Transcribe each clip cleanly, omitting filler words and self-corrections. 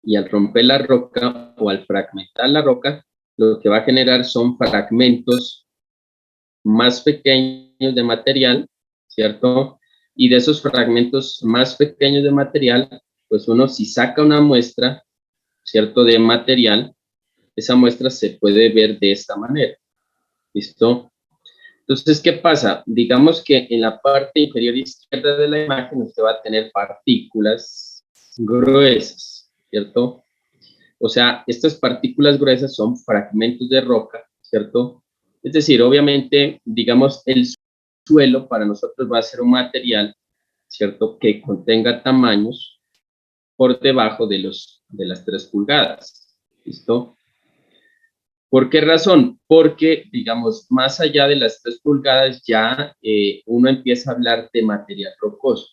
y al romper la roca o al fragmentar la roca, lo que va a generar son fragmentos más pequeños de material, ¿cierto? Y de esos fragmentos más pequeños de material, pues uno si saca una muestra, ¿cierto? De material, esa muestra se puede ver de esta manera, ¿listo? Entonces, ¿qué pasa? Digamos que en la parte inferior izquierda de la imagen usted va a tener partículas gruesas, ¿cierto? O sea, estas partículas gruesas son fragmentos de roca, ¿cierto? Es decir, obviamente, digamos, el suelo para nosotros va a ser un material, ¿cierto? Que contenga tamaños por debajo de las 3 pulgadas, ¿listo? ¿Por qué razón? Porque, digamos, más allá de las 3 pulgadas ya uno empieza a hablar de material rocoso,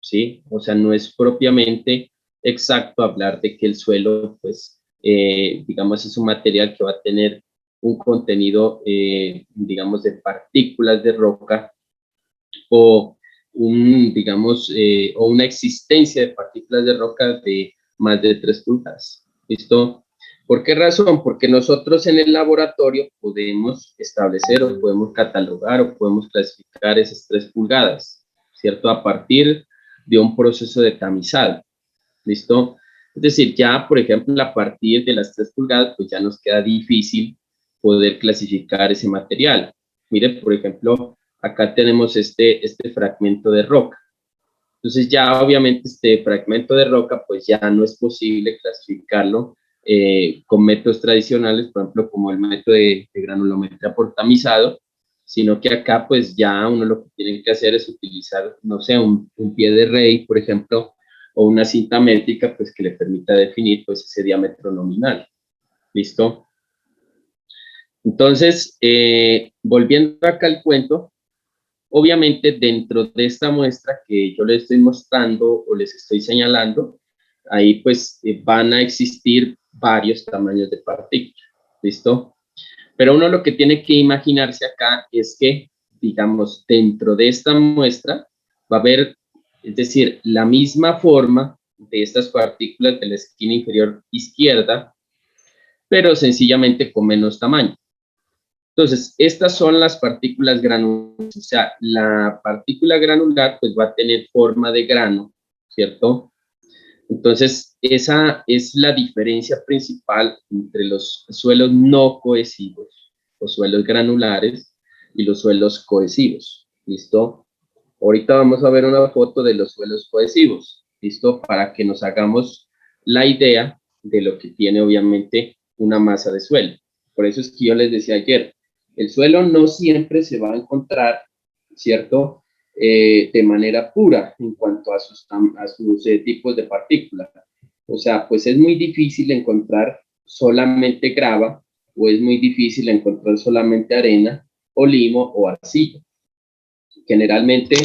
¿sí? O sea, no es propiamente exacto hablar de que el suelo, pues, digamos, es un material que va a tener un contenido, digamos, de partículas de roca o digamos, o una existencia de partículas de roca de más de 3 pulgadas, ¿listo? ¿Por qué razón? Porque nosotros en el laboratorio podemos establecer o podemos catalogar o podemos clasificar esas 3 pulgadas, ¿cierto? A partir de un proceso de tamizado, ¿listo? Es decir, ya, por ejemplo, a partir de las 3 pulgadas, pues ya nos queda difícil poder clasificar ese material. Mire, por ejemplo, acá tenemos este fragmento de roca. Entonces ya obviamente este fragmento de roca pues ya no es posible clasificarlo con métodos tradicionales, por ejemplo, como el método de granulometría por tamizado, sino que acá pues ya uno lo que tiene que hacer es utilizar, no sé, un pie de rey, por ejemplo, o una cinta métrica pues que le permita definir pues ese diámetro nominal. ¿Listo? Entonces, volviendo acá al cuento, obviamente dentro de esta muestra que yo les estoy mostrando o les estoy señalando, ahí pues van a existir varios tamaños de partículas, ¿listo? Pero uno lo que tiene que imaginarse acá es que, digamos, dentro de esta muestra va a haber, es decir, la misma forma de estas partículas de la esquina inferior izquierda, pero sencillamente con menos tamaño. Entonces, estas son las partículas granulares, o sea, la partícula granular pues va a tener forma de grano, ¿cierto? Entonces, esa es la diferencia principal entre los suelos no cohesivos, los suelos granulares y los suelos cohesivos, ¿listo? Ahorita vamos a ver una foto de los suelos cohesivos, ¿listo? Para que nos hagamos la idea de lo que tiene obviamente una masa de suelo. Por eso es que yo les decía ayer, el suelo no siempre se va a encontrar, ¿cierto? De manera pura en cuanto a sus tipos de partículas. O sea, pues es muy difícil encontrar solamente grava o es muy difícil encontrar solamente arena o limo o arcilla. Generalmente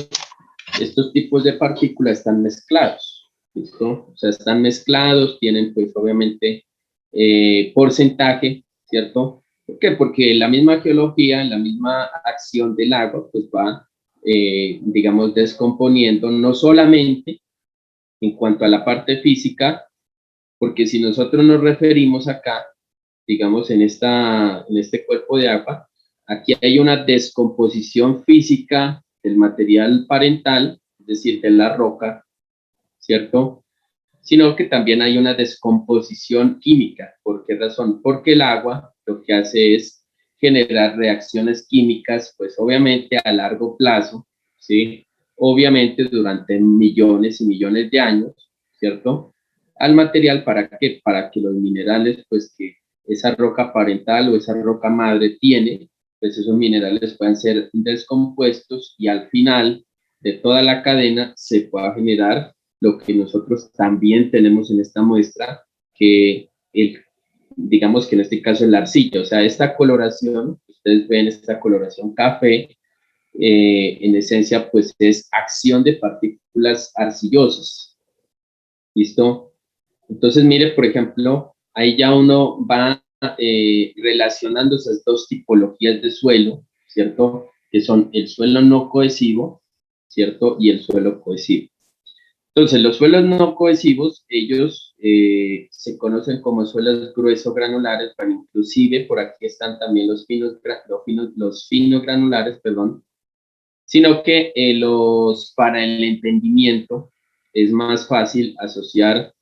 estos tipos de partículas están mezclados, ¿listo? O sea, están mezclados, tienen pues obviamente porcentaje, ¿cierto? ¿Por qué? Porque la misma geología, la misma acción del agua, pues va, digamos, descomponiendo no solamente en cuanto a la parte física, porque si nosotros nos referimos acá, digamos, en este cuerpo de agua, aquí hay una descomposición física del material parental, es decir, de la roca, ¿cierto? Sino que también hay una descomposición química. ¿Por qué razón? Porque el agua lo que hace es generar reacciones químicas, pues obviamente a largo plazo, ¿sí? Obviamente durante millones y millones de años, ¿cierto? Al material, ¿para qué? Para que los minerales, pues que esa roca parental o esa roca madre tiene, pues esos minerales puedan ser descompuestos y al final de toda la cadena se pueda generar lo que nosotros también tenemos en esta muestra, que digamos que en este caso es la arcilla, o sea, esta coloración, ustedes ven esta coloración café, en esencia pues es acción de partículas arcillosas, ¿listo? Entonces mire, por ejemplo, ahí ya uno va relacionando esas dos tipologías de suelo, ¿cierto? Que son el suelo no cohesivo, ¿cierto? Y el suelo cohesivo. Entonces, los suelos no cohesivos, ellos se conocen como suelos gruesos granulares, pero inclusive por aquí están también los finos granulares, perdón, sino que para el entendimiento es más fácil asociar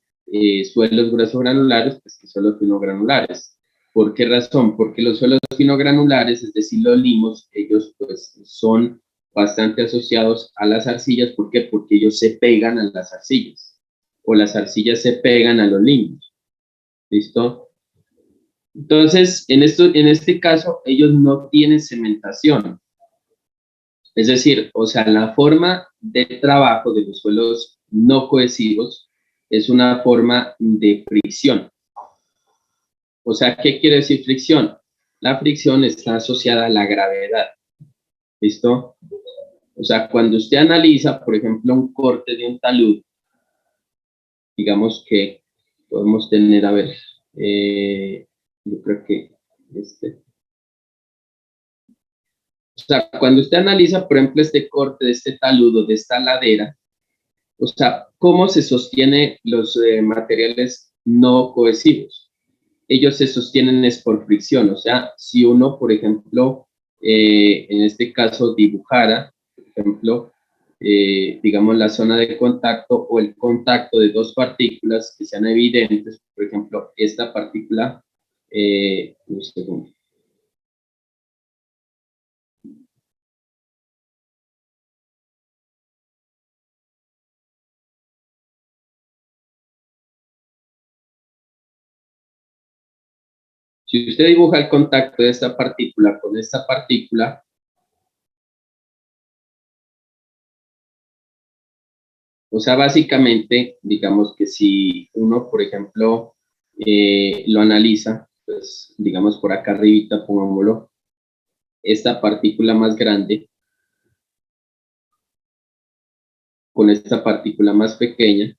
suelos gruesos granulares pues, que suelos finogranulares. ¿Por qué razón? Porque los suelos finogranulares, es decir, los limos, ellos pues son bastante asociados a las arcillas. ¿Por qué? Porque ellos se pegan a las arcillas o las arcillas se pegan a los limos. ¿Listo? Entonces, en este caso, ellos no tienen cementación. Es decir, o sea, la forma de trabajo de los suelos no cohesivos es una forma de fricción. O sea, ¿qué quiere decir fricción? La fricción está asociada a la gravedad. ¿Listo? O sea, cuando usted analiza, por ejemplo, un corte de un talud, digamos que podemos tener, a ver, yo creo que este. O sea, cuando usted analiza, por ejemplo, este corte de este taludo, de esta ladera, o sea, ¿cómo se sostienen los materiales no cohesivos? Ellos se sostienen es por fricción, o sea, si uno, por ejemplo, en este caso dibujara, por ejemplo, digamos la zona de contacto o el contacto de dos partículas que sean evidentes, por ejemplo, esta partícula, un segundo. Si usted dibuja el contacto de esta partícula con esta partícula, o sea, básicamente, digamos que si uno, por ejemplo, lo analiza, pues digamos por acá arribita, pongámoslo, esta partícula más grande con esta partícula más pequeña,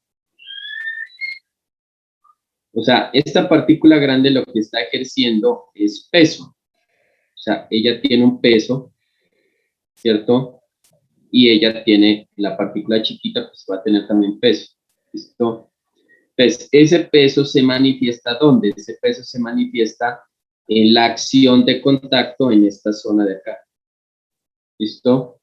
o sea, esta partícula grande lo que está ejerciendo es peso, o sea, ella tiene un peso, ¿cierto? Y ella tiene, la partícula chiquita, pues va a tener también peso, ¿listo? Pues ese peso se manifiesta ¿dónde? Ese peso se manifiesta en la acción de contacto en esta zona de acá. ¿Listo?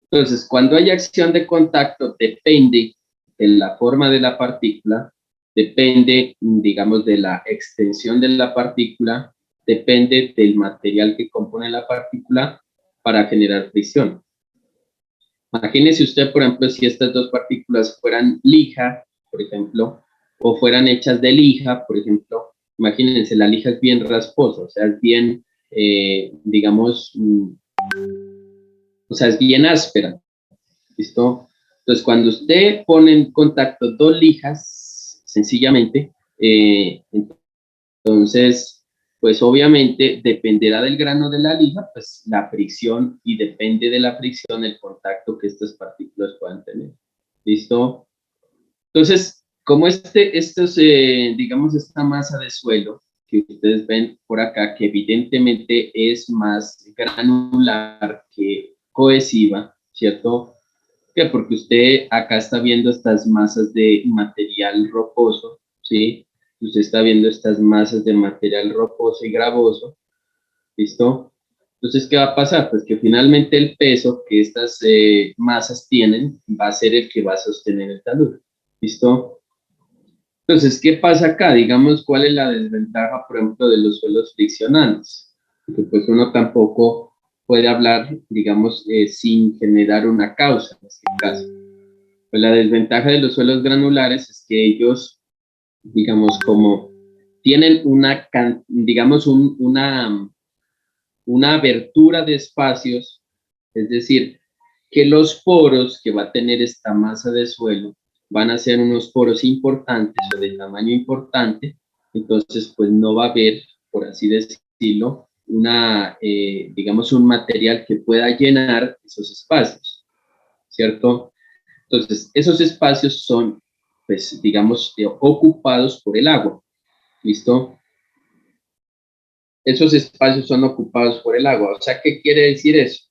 Entonces, cuando hay acción de contacto, depende de la forma de la partícula, depende, digamos, de la extensión de la partícula, depende del material que compone la partícula para generar fricción. Imagínese usted, por ejemplo, si estas dos partículas fueran lija, por ejemplo, o fueran hechas de lija, por ejemplo, imagínense, la lija es bien rasposa, o sea, es bien, digamos, o sea, es bien áspera, ¿listo? Entonces, cuando usted pone en contacto dos lijas, sencillamente, entonces, pues obviamente dependerá del grano de la lija, pues la fricción y depende de la fricción el contacto que estas partículas puedan tener. ¿Listo? Entonces, como digamos, esta masa de suelo que ustedes ven por acá, que evidentemente es más granular que cohesiva, ¿cierto? Que porque usted acá está viendo estas masas de material rocoso, ¿sí? Usted está viendo estas masas de material rocoso y gravoso, ¿listo? Entonces, ¿qué va a pasar? Pues que finalmente el peso que estas masas tienen va a ser el que va a sostener el talud, ¿listo? Entonces, ¿qué pasa acá? Digamos, ¿cuál es la desventaja, por ejemplo, de los suelos friccionales? Porque pues uno tampoco puede hablar, digamos, sin generar una causa en este caso. Pues la desventaja de los suelos granulares es que ellos, digamos, como tienen digamos, una abertura de espacios, es decir, que los poros que va a tener esta masa de suelo van a ser unos poros importantes o de tamaño importante, entonces pues no va a haber, por así decirlo, digamos, un material que pueda llenar esos espacios, ¿cierto? Entonces, esos espacios son, pues, digamos, ocupados por el agua, ¿listo? Esos espacios son ocupados por el agua. O sea, ¿qué quiere decir eso?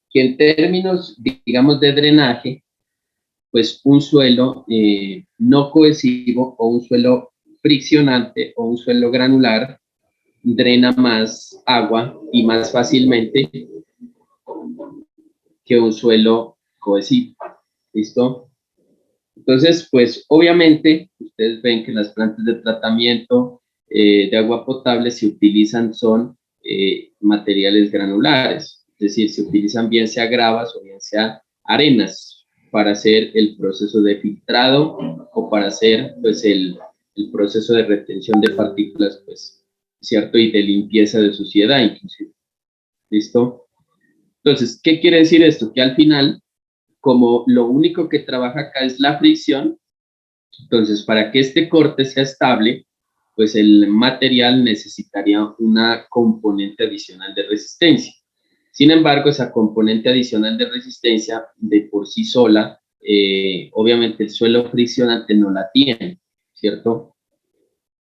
Que en términos, digamos, de drenaje, pues un suelo no cohesivo o un suelo friccionante o un suelo granular drena más agua y más fácilmente que un suelo cohesivo. ¿Listo? Entonces, pues obviamente, ustedes ven que las plantas de tratamiento de agua potable se utilizan son materiales granulares, es decir, se utilizan bien sea gravas o bien sea arenas para hacer el proceso de filtrado o para hacer pues el proceso de retención de partículas, pues, ¿cierto? Y de limpieza de suciedad inclusive. ¿Listo? Entonces, ¿qué quiere decir esto? Que al final, como lo único que trabaja acá es la fricción, entonces para que este corte sea estable, pues el material necesitaría una componente adicional de resistencia. Sin embargo, esa componente adicional de resistencia de por sí sola, obviamente el suelo friccionante no la tiene, ¿cierto?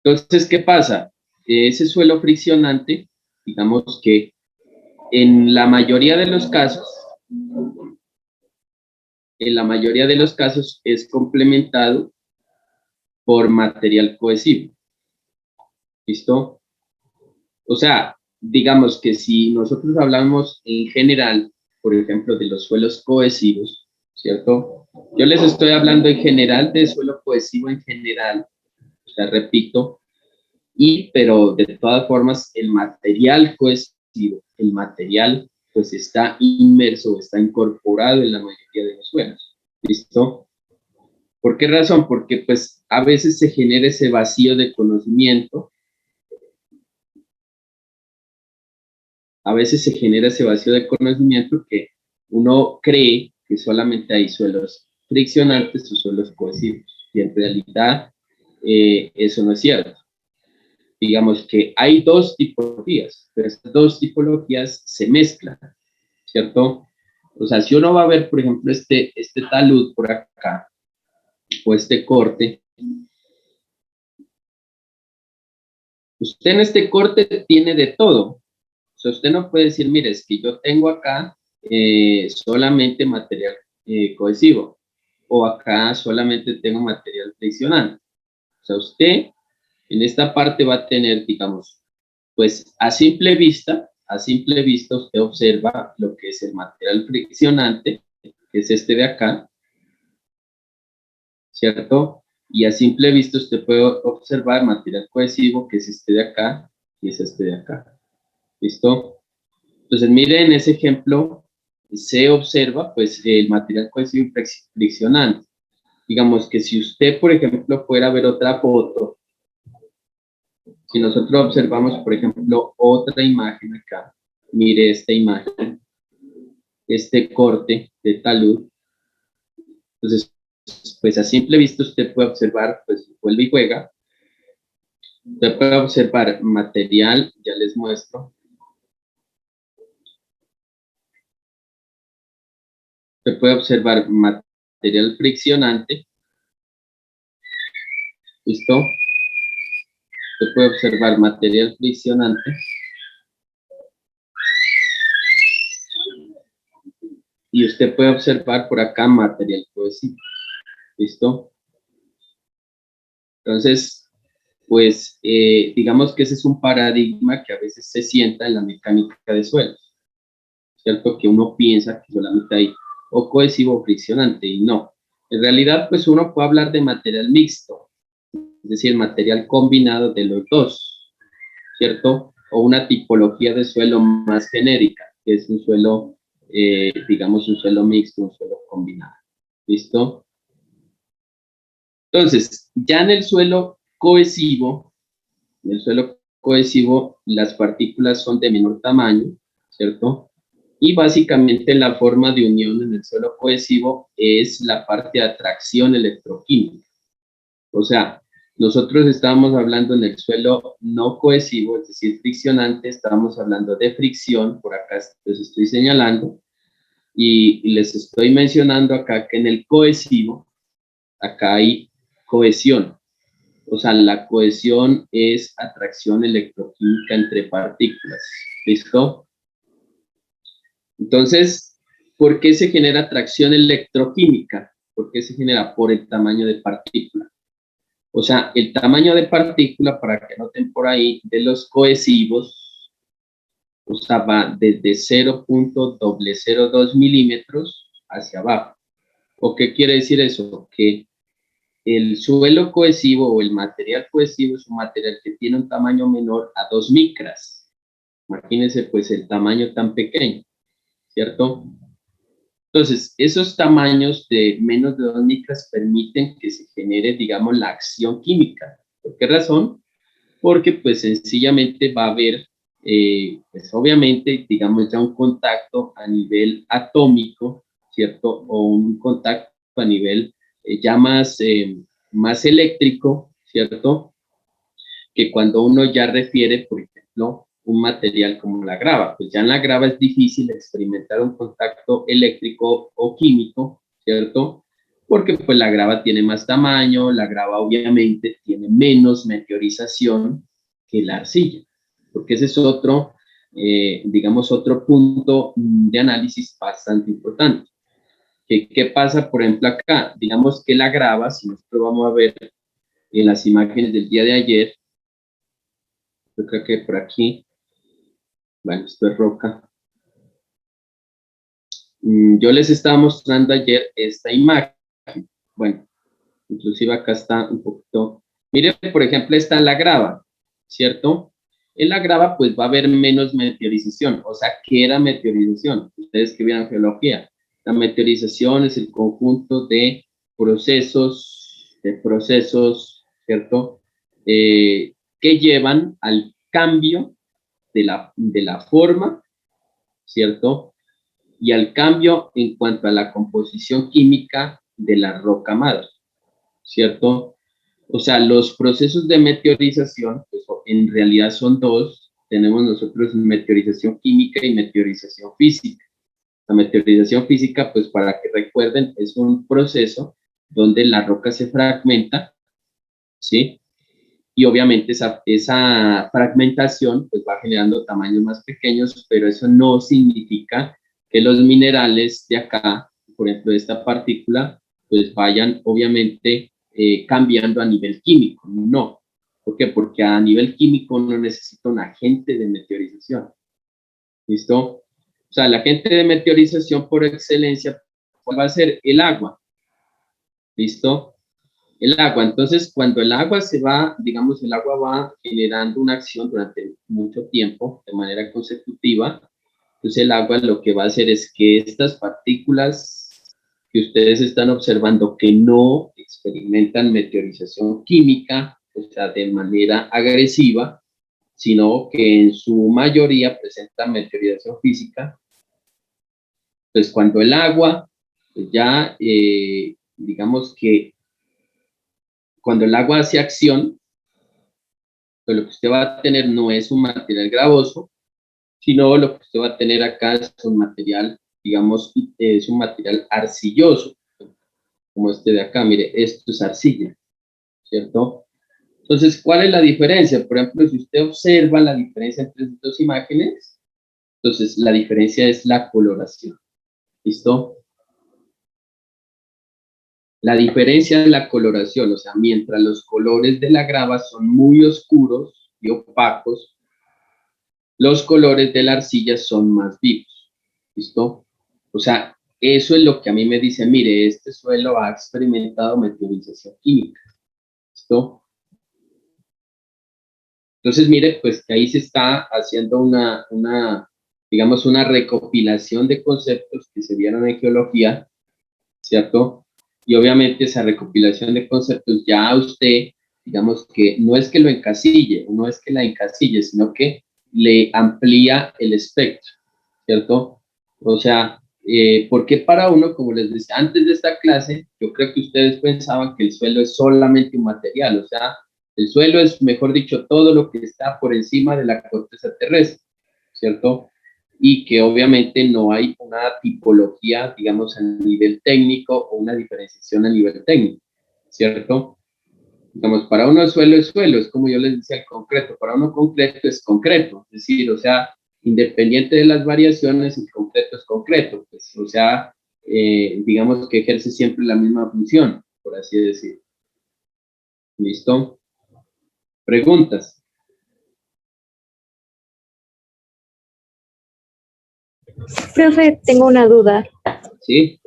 Entonces, ¿qué pasa? Ese suelo friccionante, digamos que en la mayoría de los casos, es complementado por material cohesivo. ¿Listo? O sea, digamos que si nosotros hablamos en general, por ejemplo, de los suelos cohesivos, ¿cierto? Yo les estoy hablando en general de suelo cohesivo en general, o sea, repito, pero de todas formas el material cohesivo, el material pues está inmerso, está incorporado en la mayoría de los suelos. ¿Listo? ¿Por qué razón? Porque pues a veces se genera ese vacío de conocimiento, a veces se genera ese vacío de conocimiento que uno cree que solamente hay suelos friccionantes o suelos cohesivos, y en realidad eso no es cierto. Digamos que hay dos tipologías, pero estas dos tipologías se mezclan, ¿cierto? O sea, si uno va a ver, por ejemplo, este talud por acá, o este corte, usted en este corte tiene de todo. O sea, usted no puede decir, mire, es que yo tengo acá solamente material cohesivo, o acá solamente tengo material friccionante. O sea, usted en esta parte va a tener, digamos, pues a simple vista usted observa lo que es el material friccionante, que es este de acá, ¿cierto? Y a simple vista usted puede observar material cohesivo, que es este de acá, y es este de acá. ¿Listo? Entonces, miren en ese ejemplo, se observa pues el material cohesivo friccionante. Digamos que si usted, por ejemplo, fuera a ver otra foto, si nosotros observamos, por ejemplo, otra imagen acá, mire esta imagen, este corte de talud, entonces, pues a simple vista usted puede observar, pues vuelve y juega, usted puede observar material, ya les muestro, usted puede observar material friccionante, ¿listo? Usted puede observar material friccionante y usted puede observar por acá material cohesivo. ¿Listo? Entonces, pues digamos que ese es un paradigma que a veces se sienta en la mecánica de suelos, ¿cierto? Que uno piensa que solamente hay o cohesivo o friccionante y no. En realidad, pues uno puede hablar de material mixto, es decir, material combinado de los dos, ¿cierto? O una tipología de suelo más genérica, que es un suelo, digamos, un suelo mixto, un suelo combinado. ¿Listo? Entonces, ya en el suelo cohesivo, las partículas son de menor tamaño, ¿cierto? Y básicamente la forma de unión en el suelo cohesivo es la parte de atracción electroquímica. O sea, nosotros estábamos hablando en el suelo no cohesivo, es decir, friccionante, estábamos hablando de fricción, por acá les estoy señalando, y les estoy mencionando acá que en el cohesivo, acá hay cohesión. O sea, la cohesión es atracción electroquímica entre partículas. ¿Listo? Entonces, ¿por qué se genera atracción electroquímica? ¿Por qué se genera? Por el tamaño de partícula. O sea, el tamaño de partícula, para que noten por ahí, de los cohesivos, o sea, va desde 0.002 milímetros hacia abajo. ¿O qué quiere decir eso? Que el suelo cohesivo o el material cohesivo es un material que tiene un tamaño menor a 2 micras. Imagínense pues el tamaño tan pequeño, ¿cierto? Entonces, esos tamaños de menos de 2 micras permiten que se genere, digamos, la acción química. ¿Por qué razón? Porque pues sencillamente va a haber, pues obviamente, digamos, ya un contacto a nivel atómico, ¿cierto? O un contacto a nivel ya más eléctrico, ¿cierto? Que cuando uno ya refiere, por ejemplo, un material como la grava, pues ya en la grava es difícil experimentar un contacto eléctrico o químico, ¿cierto? Porque pues la grava tiene más tamaño, la grava obviamente tiene menos meteorización que la arcilla, porque ese es otro, digamos, otro punto de análisis bastante importante. ¿Qué pasa, por ejemplo, acá? Digamos que la grava, si nosotros vamos a ver en las imágenes del día de ayer, yo creo que por aquí, bueno, esto es roca. Yo les estaba mostrando ayer esta imagen. Bueno, inclusive acá está un poquito. Miren, por ejemplo, está la grava, ¿cierto? En la grava, pues va a haber menos meteorización. O sea, ¿qué era meteorización? Ustedes que vieron geología. La meteorización es el conjunto de procesos, ¿cierto? Que llevan al cambio de la forma, ¿cierto? Y al cambio en cuanto a la composición química de la roca madre, ¿cierto? O sea, los procesos de meteorización, pues en realidad son dos. Tenemos nosotros meteorización química y meteorización física. La meteorización física, pues para que recuerden, es un proceso donde la roca se fragmenta, ¿sí? Y obviamente esa fragmentación pues va generando tamaños más pequeños, pero eso no significa que los minerales de acá, por ejemplo, de esta partícula, pues vayan obviamente cambiando a nivel químico. No. ¿Por qué? Porque a nivel químico no necesita un agente de meteorización. ¿Listo? O sea, el agente de meteorización por excelencia va a ser el agua. ¿Listo? El agua. Entonces, cuando el agua se va, digamos, el agua va generando una acción durante mucho tiempo de manera consecutiva, entonces el agua lo que va a hacer es que estas partículas que ustedes están observando que no experimentan meteorización química, o sea, de manera agresiva, sino que en su mayoría presentan meteorización física, pues cuando el agua, pues ya, digamos que cuando el agua hace acción, pues lo que usted va a tener no es un material gravoso, sino lo que usted va a tener acá es un material, digamos, es un material arcilloso, como este de acá, mire, esto es arcilla, ¿cierto? Entonces, ¿cuál es la diferencia? Por ejemplo, si usted observa la diferencia entre estas dos imágenes, entonces la diferencia es la coloración, ¿listo? La diferencia es la coloración, o sea, mientras los colores de la grava son muy oscuros y opacos, los colores de la arcilla son más vivos, ¿listo? O sea, eso es lo que a mí me dice, mire, este suelo ha experimentado meteorización química, ¿listo? Entonces, mire, pues que ahí se está haciendo digamos, una recopilación de conceptos que se vieron en geología, ¿cierto? Y obviamente esa recopilación de conceptos ya usted, digamos que no es que lo encasille, no es que la encasille, sino que le amplía el espectro, ¿cierto? O sea, porque para uno, como les decía antes de esta clase, yo creo que ustedes pensaban que el suelo es solamente un material, o sea, el suelo es, mejor dicho, todo lo que está por encima de la corteza terrestre, ¿cierto? Y que obviamente no hay una tipología, digamos, a nivel técnico o una diferenciación a nivel técnico, ¿cierto? Digamos, para uno el suelo es suelo, es como yo les decía, el concreto, para uno concreto es concreto, es decir, o sea, independiente de las variaciones, el concreto es concreto, pues, o sea, digamos que ejerce siempre la misma función, por así decir. ¿Listo? ¿Preguntas? Profe, tengo una duda. ¿Sí?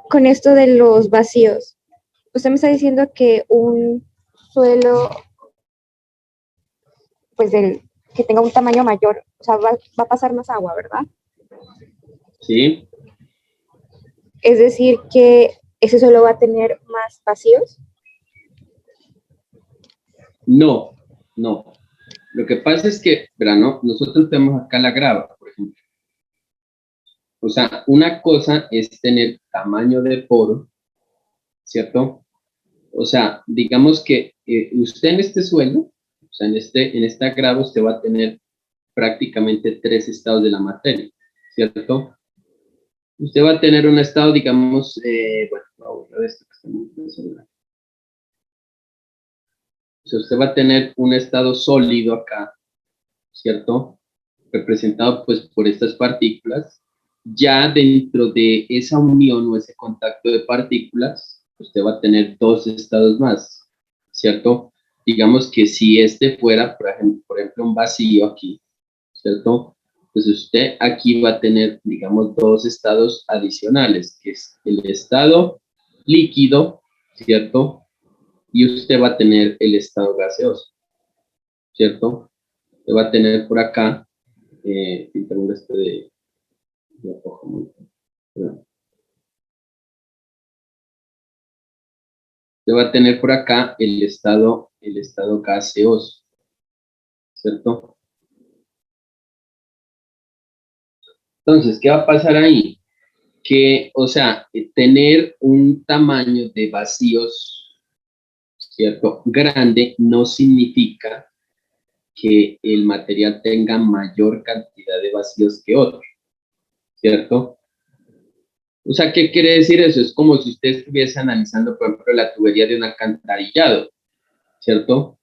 Con esto de los vacíos, usted me está diciendo que un suelo, pues que tenga un tamaño mayor, o sea, va a pasar más agua, ¿verdad? ¿Sí? Es decir, que ese suelo va a tener más vacíos. No, no. Lo que pasa es que, verano, nosotros tenemos acá la grava, por ejemplo. O sea, una cosa es tener tamaño de poro, ¿cierto? O sea, digamos que usted en este suelo, o sea, en esta grava usted va a tener prácticamente tres estados de la materia, ¿cierto? Usted va a tener un estado, digamos, bueno, voy a borrar esto que está muy en el celular. O sea, usted va a tener un estado sólido acá, ¿cierto? Representado pues por estas partículas. Ya dentro de esa unión o ese contacto de partículas, usted va a tener dos estados más, ¿cierto? Digamos que si este fuera, por ejemplo, un vacío aquí, ¿cierto? Pues usted aquí va a tener, digamos, dos estados adicionales, que es el estado líquido, ¿cierto? Y usted va a tener el estado gaseoso, ¿cierto? Usted va a tener por acá, pintando este de rojo, ¿verdad? Usted va a tener por acá el estado gaseoso, ¿cierto? Entonces, ¿qué va a pasar ahí? Que, o sea, tener un tamaño de vacíos, ¿cierto? Grande no significa que el material tenga mayor cantidad de vacíos que otro, ¿cierto? O sea, ¿qué quiere decir eso? Es como si usted estuviese analizando, por ejemplo, la tubería de un alcantarillado, ¿cierto?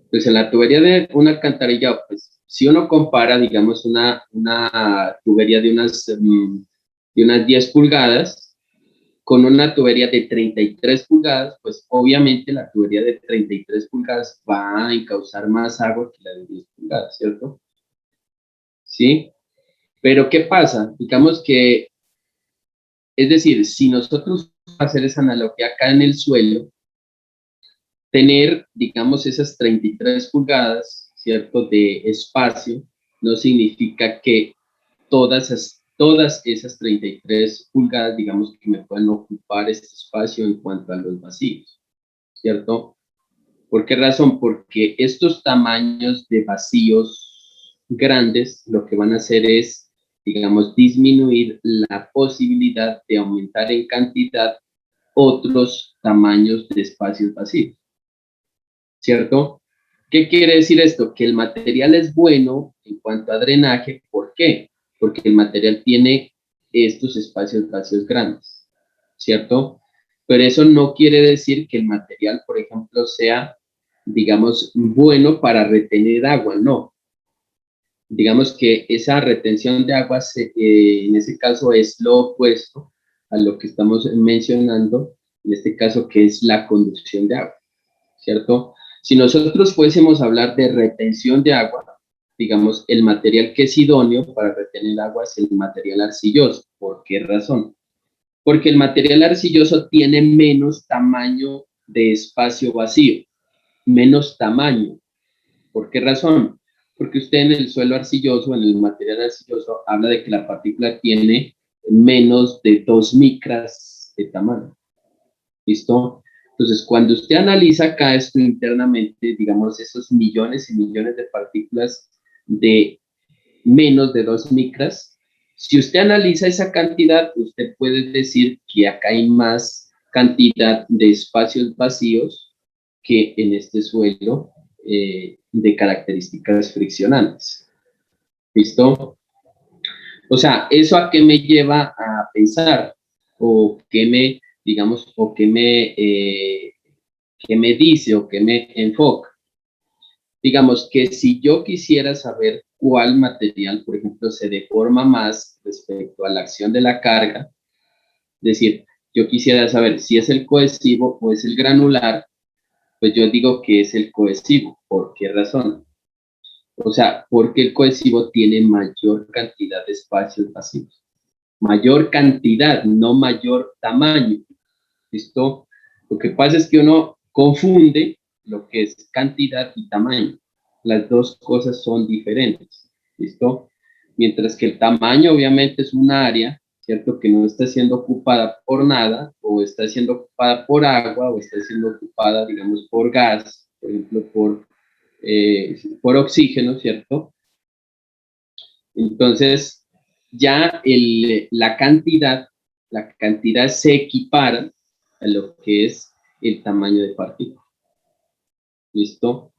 Pues en la tubería de un alcantarillado, pues si uno compara, digamos, una tubería de unas 10 pulgadas con una tubería de 33 pulgadas, pues obviamente la tubería de 33 pulgadas va a encauzar más agua que la de 10 pulgadas, ¿cierto? ¿Sí? Pero ¿qué pasa? Digamos que, es decir, si nosotros hacer esa analogía acá en el suelo, tener, digamos, esas 33 pulgadas, ¿cierto?, de espacio, no significa que todas esas 33 pulgadas, digamos, que me puedan ocupar este espacio en cuanto a los vacíos, ¿cierto? ¿Por qué razón? Porque estos tamaños de vacíos grandes lo que van a hacer es, digamos, disminuir la posibilidad de aumentar en cantidad otros tamaños de espacios vacíos, ¿cierto? ¿Qué quiere decir esto? Que el material es bueno en cuanto a drenaje. ¿Por qué? Porque el material tiene estos espacios vacíos grandes, ¿cierto? Pero eso no quiere decir que el material, por ejemplo, sea, digamos, bueno para retener agua, no. Digamos que esa retención de agua, en ese caso, es lo opuesto a lo que estamos mencionando, en este caso, que es la conducción de agua, ¿cierto? Si nosotros fuésemos a hablar de retención de agua, digamos, el material que es idóneo para retener agua es el material arcilloso. ¿Por qué razón? Porque el material arcilloso tiene menos tamaño de espacio vacío, menos tamaño. ¿Por qué razón? Porque usted en el suelo arcilloso, en el material arcilloso, habla de que la partícula tiene menos de 2 micras de tamaño. ¿Listo? Entonces, cuando usted analiza acá esto internamente, digamos, esos millones y millones de partículas de menos de 2 micras, si usted analiza esa cantidad, usted puede decir que acá hay más cantidad de espacios vacíos que en este suelo de características friccionantes. ¿Listo? O sea, ¿eso a qué me lleva a pensar? ¿O qué me, digamos, o qué me dice o qué me enfoca? Digamos que si yo quisiera saber cuál material, por ejemplo, se deforma más respecto a la acción de la carga. Es decir, yo quisiera saber si es el cohesivo o es el granular, pues yo digo que es el cohesivo. ¿Por qué razón? O sea, porque el cohesivo tiene mayor cantidad de espacios vacíos. Mayor cantidad, no mayor tamaño. ¿Listo? Lo que pasa es que uno confunde lo que es cantidad y tamaño. Las dos cosas son diferentes. ¿Listo? Mientras que el tamaño obviamente es un área, ¿cierto? Que no está siendo ocupada por nada, o está siendo ocupada por agua, o está siendo ocupada, digamos, por gas, por ejemplo, por oxígeno, ¿cierto? Entonces, ya la cantidad se equipara a lo que es el tamaño de partícula. ¿Listo?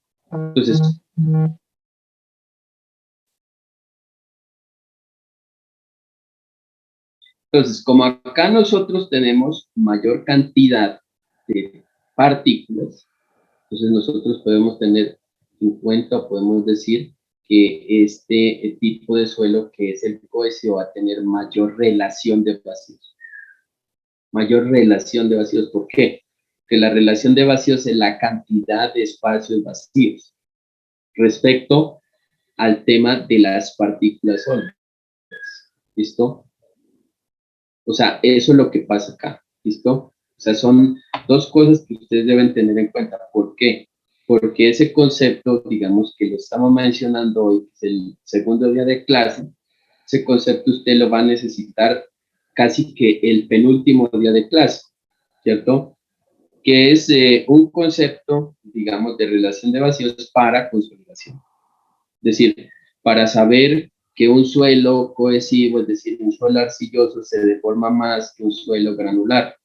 Entonces, como acá nosotros tenemos mayor cantidad de partículas, entonces nosotros podemos tener en cuenta, o podemos decir que este tipo de suelo, que es el cohesivo, va a tener mayor relación de vacíos. Mayor relación de vacíos. ¿Por qué? Porque la relación de vacíos es la cantidad de espacios vacíos respecto al tema de las partículas sólidas. ¿Listo? O sea, eso es lo que pasa acá. ¿Listo? O sea, son dos cosas que ustedes deben tener en cuenta. ¿Por qué? Porque ese concepto, digamos que lo estamos mencionando hoy, que es el segundo día de clase, ese concepto usted lo va a necesitar casi que el penúltimo día de clase, ¿cierto? Que es un concepto, digamos, de relación de vacíos para consolidación. Es decir, para saber que un suelo cohesivo, es decir, un suelo arcilloso, se deforma más que un suelo granular.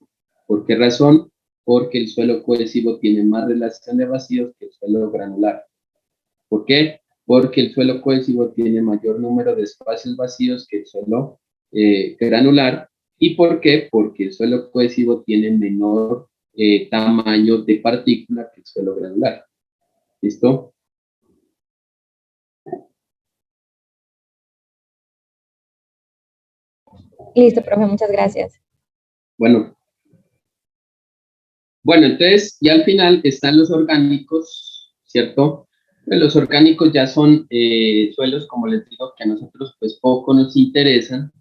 ¿Por qué razón? Porque el suelo cohesivo tiene más relación de vacíos que el suelo granular. ¿Por qué? Porque el suelo cohesivo tiene mayor número de espacios vacíos que el suelo granular. ¿Y por qué? Porque el suelo cohesivo tiene menor tamaño de partícula que el suelo granular. ¿Listo? Listo, profe, muchas gracias. Bueno, entonces ya al final están los orgánicos, ¿cierto? Pues los orgánicos ya son suelos, como les digo, que a nosotros pues poco nos interesan.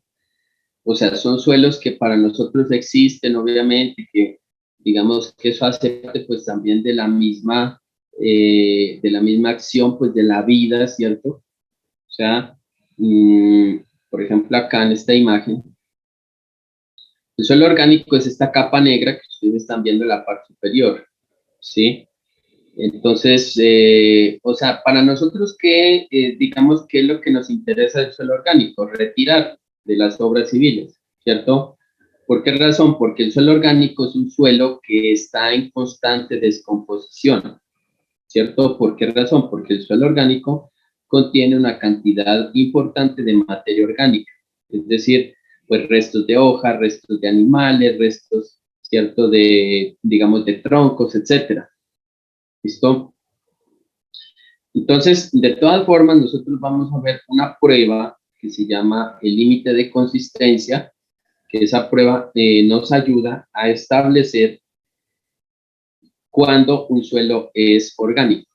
O sea, son suelos que para nosotros existen, obviamente, que digamos que eso hace parte pues también de la misma acción pues de la vida, ¿cierto? O sea, por ejemplo, acá en esta imagen, el suelo orgánico es esta capa negra que ustedes están viendo en la parte superior, ¿sí? Entonces, o sea, para nosotros, ¿qué, digamos, qué es lo que nos interesa del suelo orgánico? Retirar de las obras civiles, ¿cierto? ¿Por qué razón? Porque el suelo orgánico es un suelo que está en constante descomposición, ¿cierto? ¿Por qué razón? Porque el suelo orgánico contiene una cantidad importante de materia orgánica, es decir, pues restos de hojas, restos de animales, restos, ¿cierto? De, digamos, de troncos, etcétera. ¿Listo? Entonces, de todas formas, nosotros vamos a ver una prueba que se llama el límite de consistencia, que esa prueba nos ayuda a establecer cuándo un suelo es orgánico,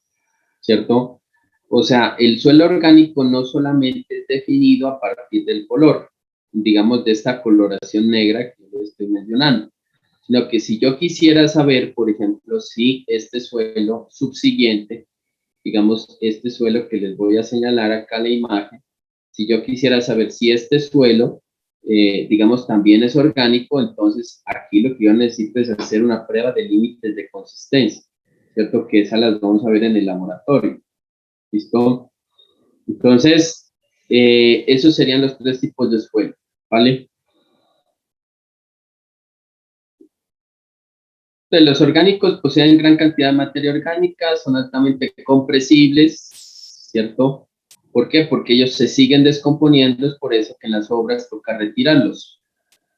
¿cierto? O sea, el suelo orgánico no solamente es definido a partir del color, digamos, de esta coloración negra que les estoy mencionando, sino que si yo quisiera saber, por ejemplo, si este suelo subsiguiente, digamos, este suelo que les voy a señalar acá en la imagen, si yo quisiera saber si este suelo, digamos, también es orgánico, entonces aquí lo que yo necesito es hacer una prueba de límites de consistencia, ¿cierto? Que esas las vamos a ver en el laboratorio. ¿Listo? Entonces, esos serían los tres tipos de suelo, ¿vale? Entonces, los orgánicos poseen gran cantidad de materia orgánica, son altamente compresibles, ¿cierto? ¿Por qué? Porque ellos se siguen descomponiendo, es por eso que en las obras toca retirarlos,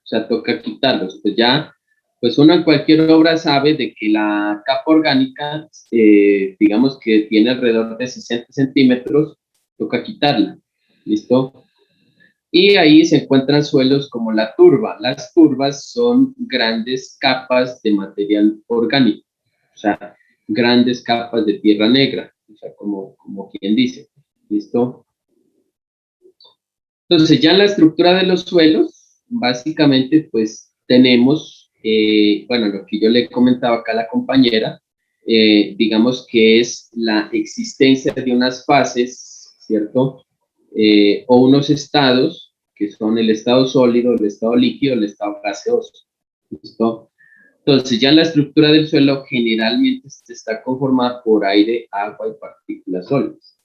o sea, toca quitarlos. Pues ya, pues uno en cualquier obra sabe de que la capa orgánica, digamos que tiene alrededor de 60 centímetros, toca quitarla, ¿listo? Y ahí se encuentran suelos como la turba. Las turbas son grandes capas de material orgánico, o sea, grandes capas de tierra negra, o sea, como quien dice, ¿listo? Entonces, ya en la estructura de los suelos, básicamente, pues tenemos, bueno, lo que yo le comentaba acá a la compañera, digamos que es la existencia de unas fases, ¿cierto? O unos estados, que son el estado sólido, el estado líquido, el estado gaseoso, ¿listo? Entonces, ya en la estructura del suelo generalmente está conformada por aire, agua y partículas sólidas.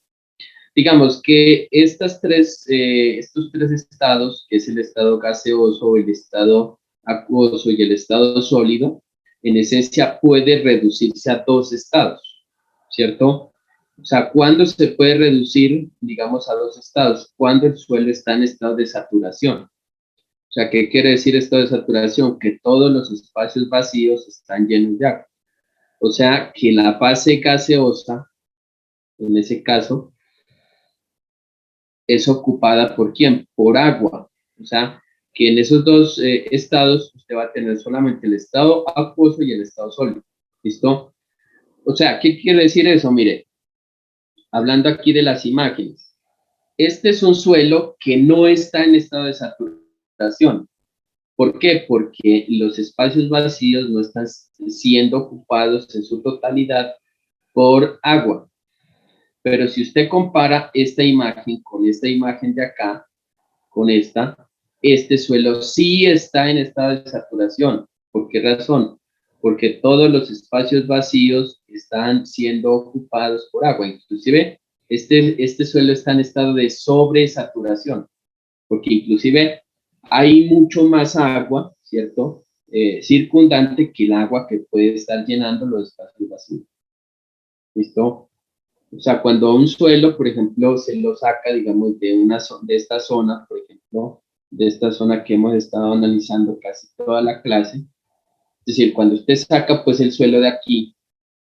Digamos que estos tres estados, que es el estado gaseoso, el estado acuoso y el estado sólido, en esencia puede reducirse a dos estados, ¿cierto? O sea, ¿cuándo se puede reducir, digamos, a dos estados? Cuando el suelo está en estado de saturación. O sea, ¿qué quiere decir estado de saturación? Que todos los espacios vacíos están llenos de agua. O sea, que la fase gaseosa, en ese caso, es ocupada por quién? Por agua. O sea, que en esos dos estados usted va a tener solamente el estado acuoso y el estado sólido. ¿Listo? O sea, ¿qué quiere decir eso? Mire, hablando aquí de las imágenes. Este es un suelo que no está en estado de saturación. ¿Por qué? Porque los espacios vacíos no están siendo ocupados en su totalidad por agua. Pero si usted compara esta imagen con esta imagen de acá, con este suelo sí está en estado de saturación. ¿Por qué razón? Porque todos los espacios vacíos están siendo ocupados por agua. Inclusive, este suelo está en estado de sobresaturación, porque inclusive hay mucho más agua, ¿cierto? Circundante que el agua que puede estar llenando los espacios vacíos. ¿Listo? O sea, cuando un suelo, por ejemplo, se lo saca, digamos, de esta zona, por ejemplo, de esta zona que hemos estado analizando casi toda la clase, es decir, cuando usted saca, pues, el suelo de aquí,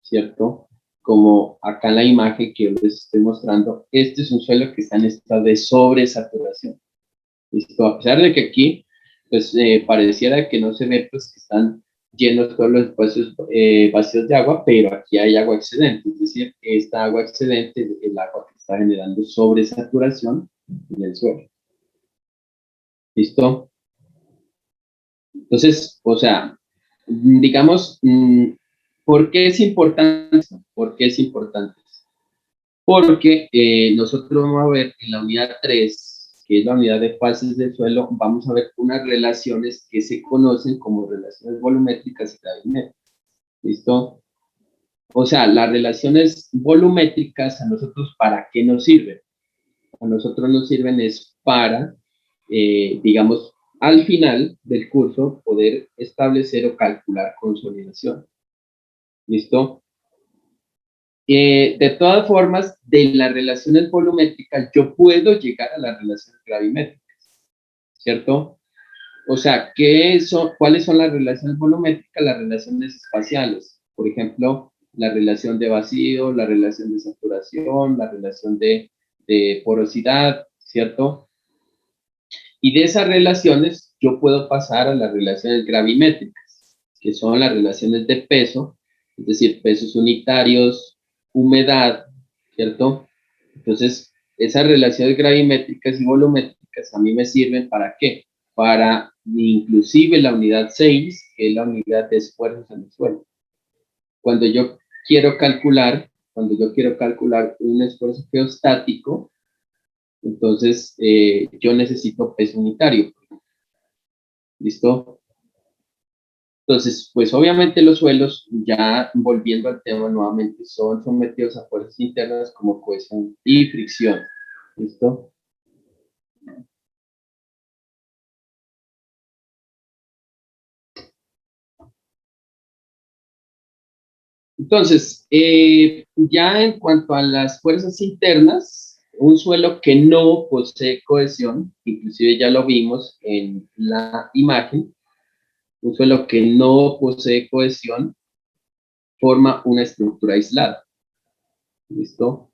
¿cierto? Como acá en la imagen que yo les estoy mostrando, este es un suelo que está en estado de sobresaturación. ¿Listo? A pesar de que aquí, pues, pareciera que no se ve, pues, que están llenos todos los espacios vacíos de agua, pero aquí hay agua excedente, es decir, esta agua excedente es el agua que está generando sobresaturación en el suelo. ¿Listo? Entonces, o sea, digamos, ¿por qué es importante esto? ¿Por qué es importante? Porque nosotros vamos a ver en la unidad 3, que es la unidad de fases del suelo, vamos a ver unas relaciones que se conocen como relaciones volumétricas y gravimétricas. ¿Listo? O sea, las relaciones volumétricas a nosotros, ¿para qué nos sirven? A nosotros nos sirven es para, digamos, al final del curso poder establecer o calcular consolidación. ¿Listo? De todas formas, de las relaciones volumétricas, yo puedo llegar a las relaciones gravimétricas, ¿cierto? O sea, ¿cuáles son las relaciones volumétricas? Las relaciones espaciales. Por ejemplo, la relación de vacío, la relación de saturación, la relación de porosidad, ¿cierto? Y de esas relaciones yo puedo pasar a las relaciones gravimétricas, que son las relaciones de peso, es decir, pesos unitarios, humedad, ¿cierto? Entonces, esas relaciones gravimétricas y volumétricas a mí me sirven ¿para qué? Para inclusive la unidad 6, que es la unidad de esfuerzos en el suelo. Cuando yo cuando yo quiero calcular un esfuerzo geostático, entonces yo necesito peso unitario. ¿Listo? Entonces, pues obviamente los suelos, ya volviendo al tema nuevamente, son sometidos a fuerzas internas como cohesión y fricción. ¿Listo? Entonces, ya en cuanto a las fuerzas internas, un suelo que no posee cohesión, inclusive ya lo vimos en la imagen, un suelo que no posee cohesión forma una estructura aislada. ¿Listo?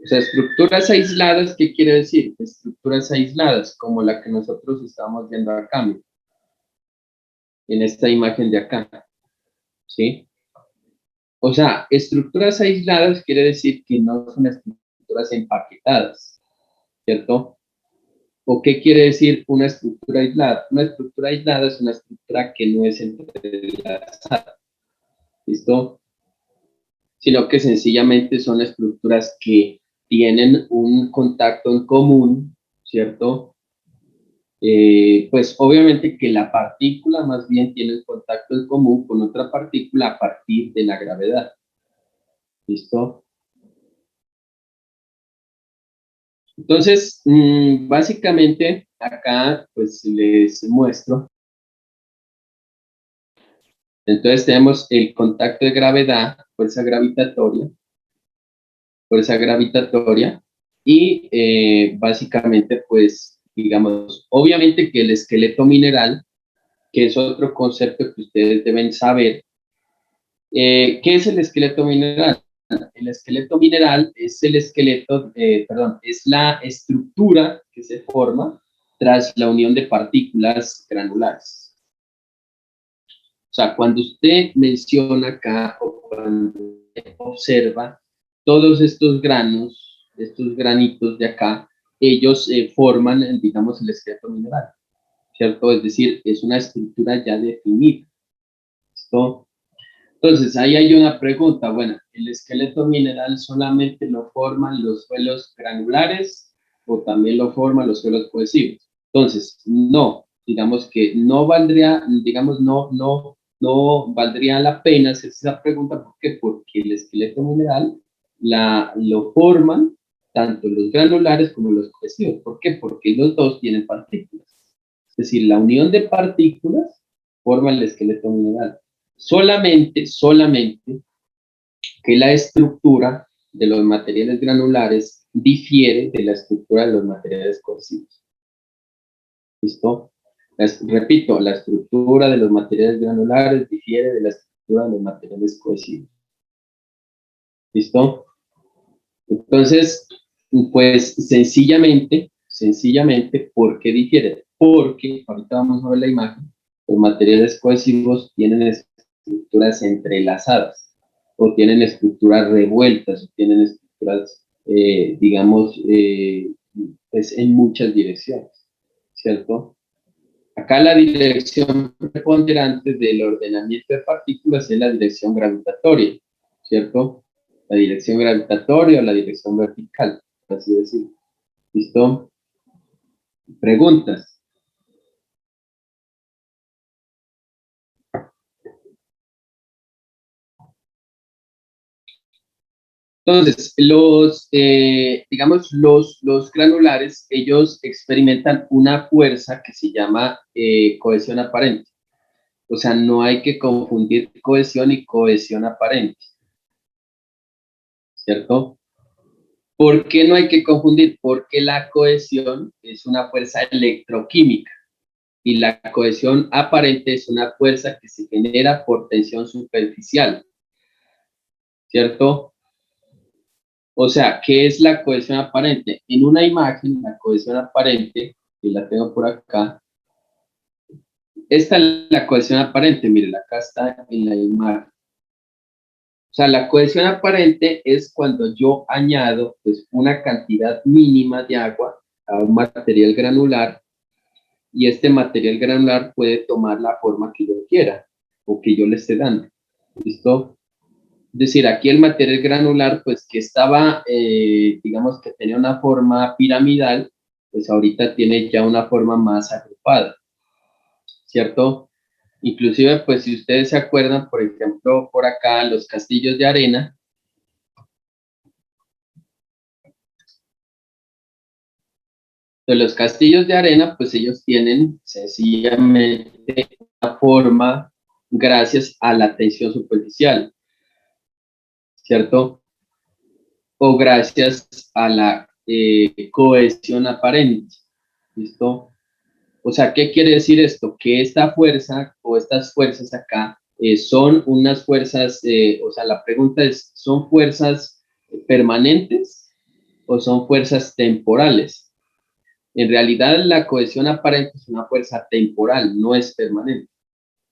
O sea, estructuras aisladas, ¿qué quiere decir? Estructuras aisladas, como la que nosotros estamos viendo acá, en esta imagen de acá, ¿sí? O sea, estructuras aisladas quiere decir que no son estructuras empaquetadas, ¿cierto? ¿O qué quiere decir una estructura aislada? Una estructura aislada es una estructura que no es entrelazada, ¿listo? Sino que sencillamente son estructuras que tienen un contacto en común, ¿cierto? Pues obviamente que la partícula más bien tiene el contacto en común con otra partícula a partir de la gravedad, ¿listo? Entonces, básicamente acá pues les muestro. Entonces tenemos el contacto de gravedad, fuerza gravitatoria y básicamente pues digamos, obviamente que el esqueleto mineral, que es otro concepto que ustedes deben saber. ¿Qué es el esqueleto mineral? El esqueleto mineral es el esqueleto, es la estructura que se forma tras la unión de partículas granulares. O sea, cuando usted menciona acá o cuando observa todos estos granos, estos granitos de acá, ellos forman, digamos, el esqueleto mineral, ¿cierto? Es decir, es una estructura ya definida. ¿Listo? Entonces, ahí hay una pregunta. Bueno, ¿el esqueleto mineral solamente lo forman los suelos granulares o también lo forman los suelos cohesivos? Entonces, no, digamos que no valdría, digamos, no valdría la pena hacer esa pregunta. ¿Por qué? Porque el esqueleto mineral lo forman tanto los granulares como los cohesivos. ¿Por qué? Porque los dos tienen partículas. Es decir, la unión de partículas forma el esqueleto mineral. Solamente que la estructura de los materiales granulares difiere de la estructura de los materiales cohesivos. ¿Listo? Repito, la estructura de los materiales granulares difiere de la estructura de los materiales cohesivos. ¿Listo? Entonces, pues sencillamente, ¿por qué difiere? Porque, ahorita vamos a ver la imagen, los materiales cohesivos tienen estructuras entrelazadas, o tienen estructuras revueltas, o tienen estructuras, digamos, pues en muchas direcciones, ¿cierto? Acá la dirección preponderante del ordenamiento de partículas es la dirección gravitatoria, ¿cierto? La dirección gravitatoria o la dirección vertical, por así decirlo. ¿Listo? Preguntas. Entonces, digamos, los granulares, ellos experimentan una fuerza que se llama cohesión aparente. O sea, no hay que confundir cohesión y cohesión aparente, ¿cierto? ¿Por qué no hay que confundir? Porque la cohesión es una fuerza electroquímica y la cohesión aparente es una fuerza que se genera por tensión superficial, ¿cierto? O sea, ¿qué es la cohesión aparente? En una imagen, la cohesión aparente, y la tengo por acá, esta es la cohesión aparente, miren, acá está en la imagen. O sea, la cohesión aparente es cuando yo añado pues, una cantidad mínima de agua a un material granular y este material granular puede tomar la forma que yo quiera o que yo le esté dando. ¿Listo? Es decir, aquí el material granular, pues que estaba, digamos que tenía una forma piramidal, pues ahorita tiene ya una forma más agrupada, ¿cierto? Inclusive, pues si ustedes se acuerdan, por ejemplo, por acá, los castillos de arena. De los castillos de arena, pues ellos tienen sencillamente una forma gracias a la tensión superficial, ¿cierto? O gracias a la cohesión aparente, ¿listo? O sea, ¿qué quiere decir esto? Que esta fuerza o estas fuerzas acá son unas fuerzas, o sea, la pregunta es, ¿son fuerzas permanentes o son fuerzas temporales. En realidad, la cohesión aparente es una fuerza temporal, no es permanente.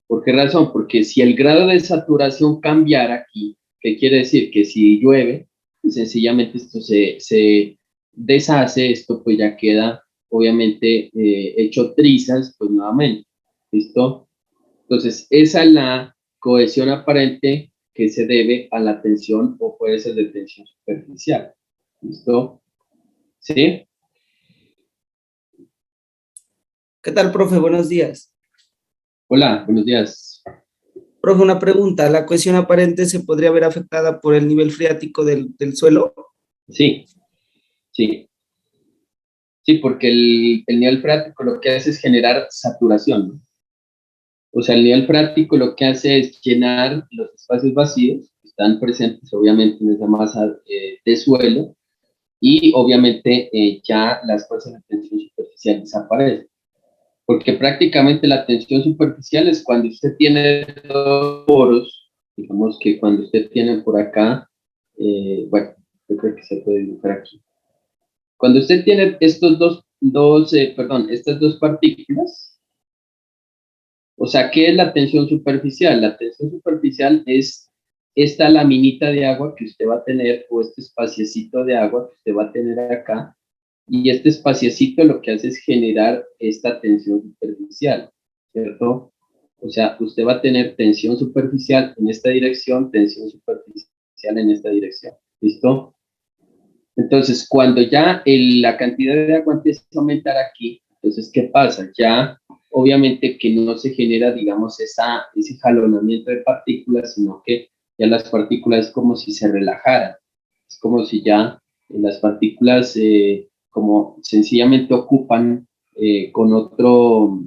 ¿Por qué razón? Porque si el grado de saturación cambiara aquí, ¿qué quiere decir? Que si llueve, pues sencillamente esto se deshace, esto pues ya queda obviamente hecho trizas, pues nuevamente. ¿Listo? Entonces, esa es la cohesión aparente que se debe a la tensión o puede ser de tensión superficial. ¿Listo? ¿Sí? ¿Qué tal, profe? Buenos días. Hola, buenos días. Profe, una pregunta. ¿La cohesión aparente se podría ver afectada por el nivel freático del suelo? Sí, sí. Sí, porque el nivel freático lo que hace es generar saturación, ¿no? O sea, el nivel freático lo que hace es llenar los espacios vacíos que están presentes obviamente en esa masa de suelo y obviamente ya las fuerzas de tensión superficial desaparecen. Porque prácticamente la tensión superficial es cuando usted tiene dos poros, digamos que cuando usted tiene por acá, bueno, yo creo que se puede dibujar aquí. Cuando usted tiene estos estas dos partículas, o sea, ¿qué es la tensión superficial? La tensión superficial es esta laminita de agua que usted va a tener, o este espaciecito de agua que usted va a tener acá, y este espaciecito lo que hace es generar esta tensión superficial, ¿cierto? O sea, usted va a tener tensión superficial en esta dirección, tensión superficial en esta dirección, ¿listo? Entonces, cuando ya la cantidad de agua empieza a aumentar aquí, entonces, ¿qué pasa? Ya, obviamente que no se genera, digamos, ese jalonamiento de partículas, sino que ya las partículas es como si se relajaran. Es como si ya las partículas, como sencillamente ocupan con otro,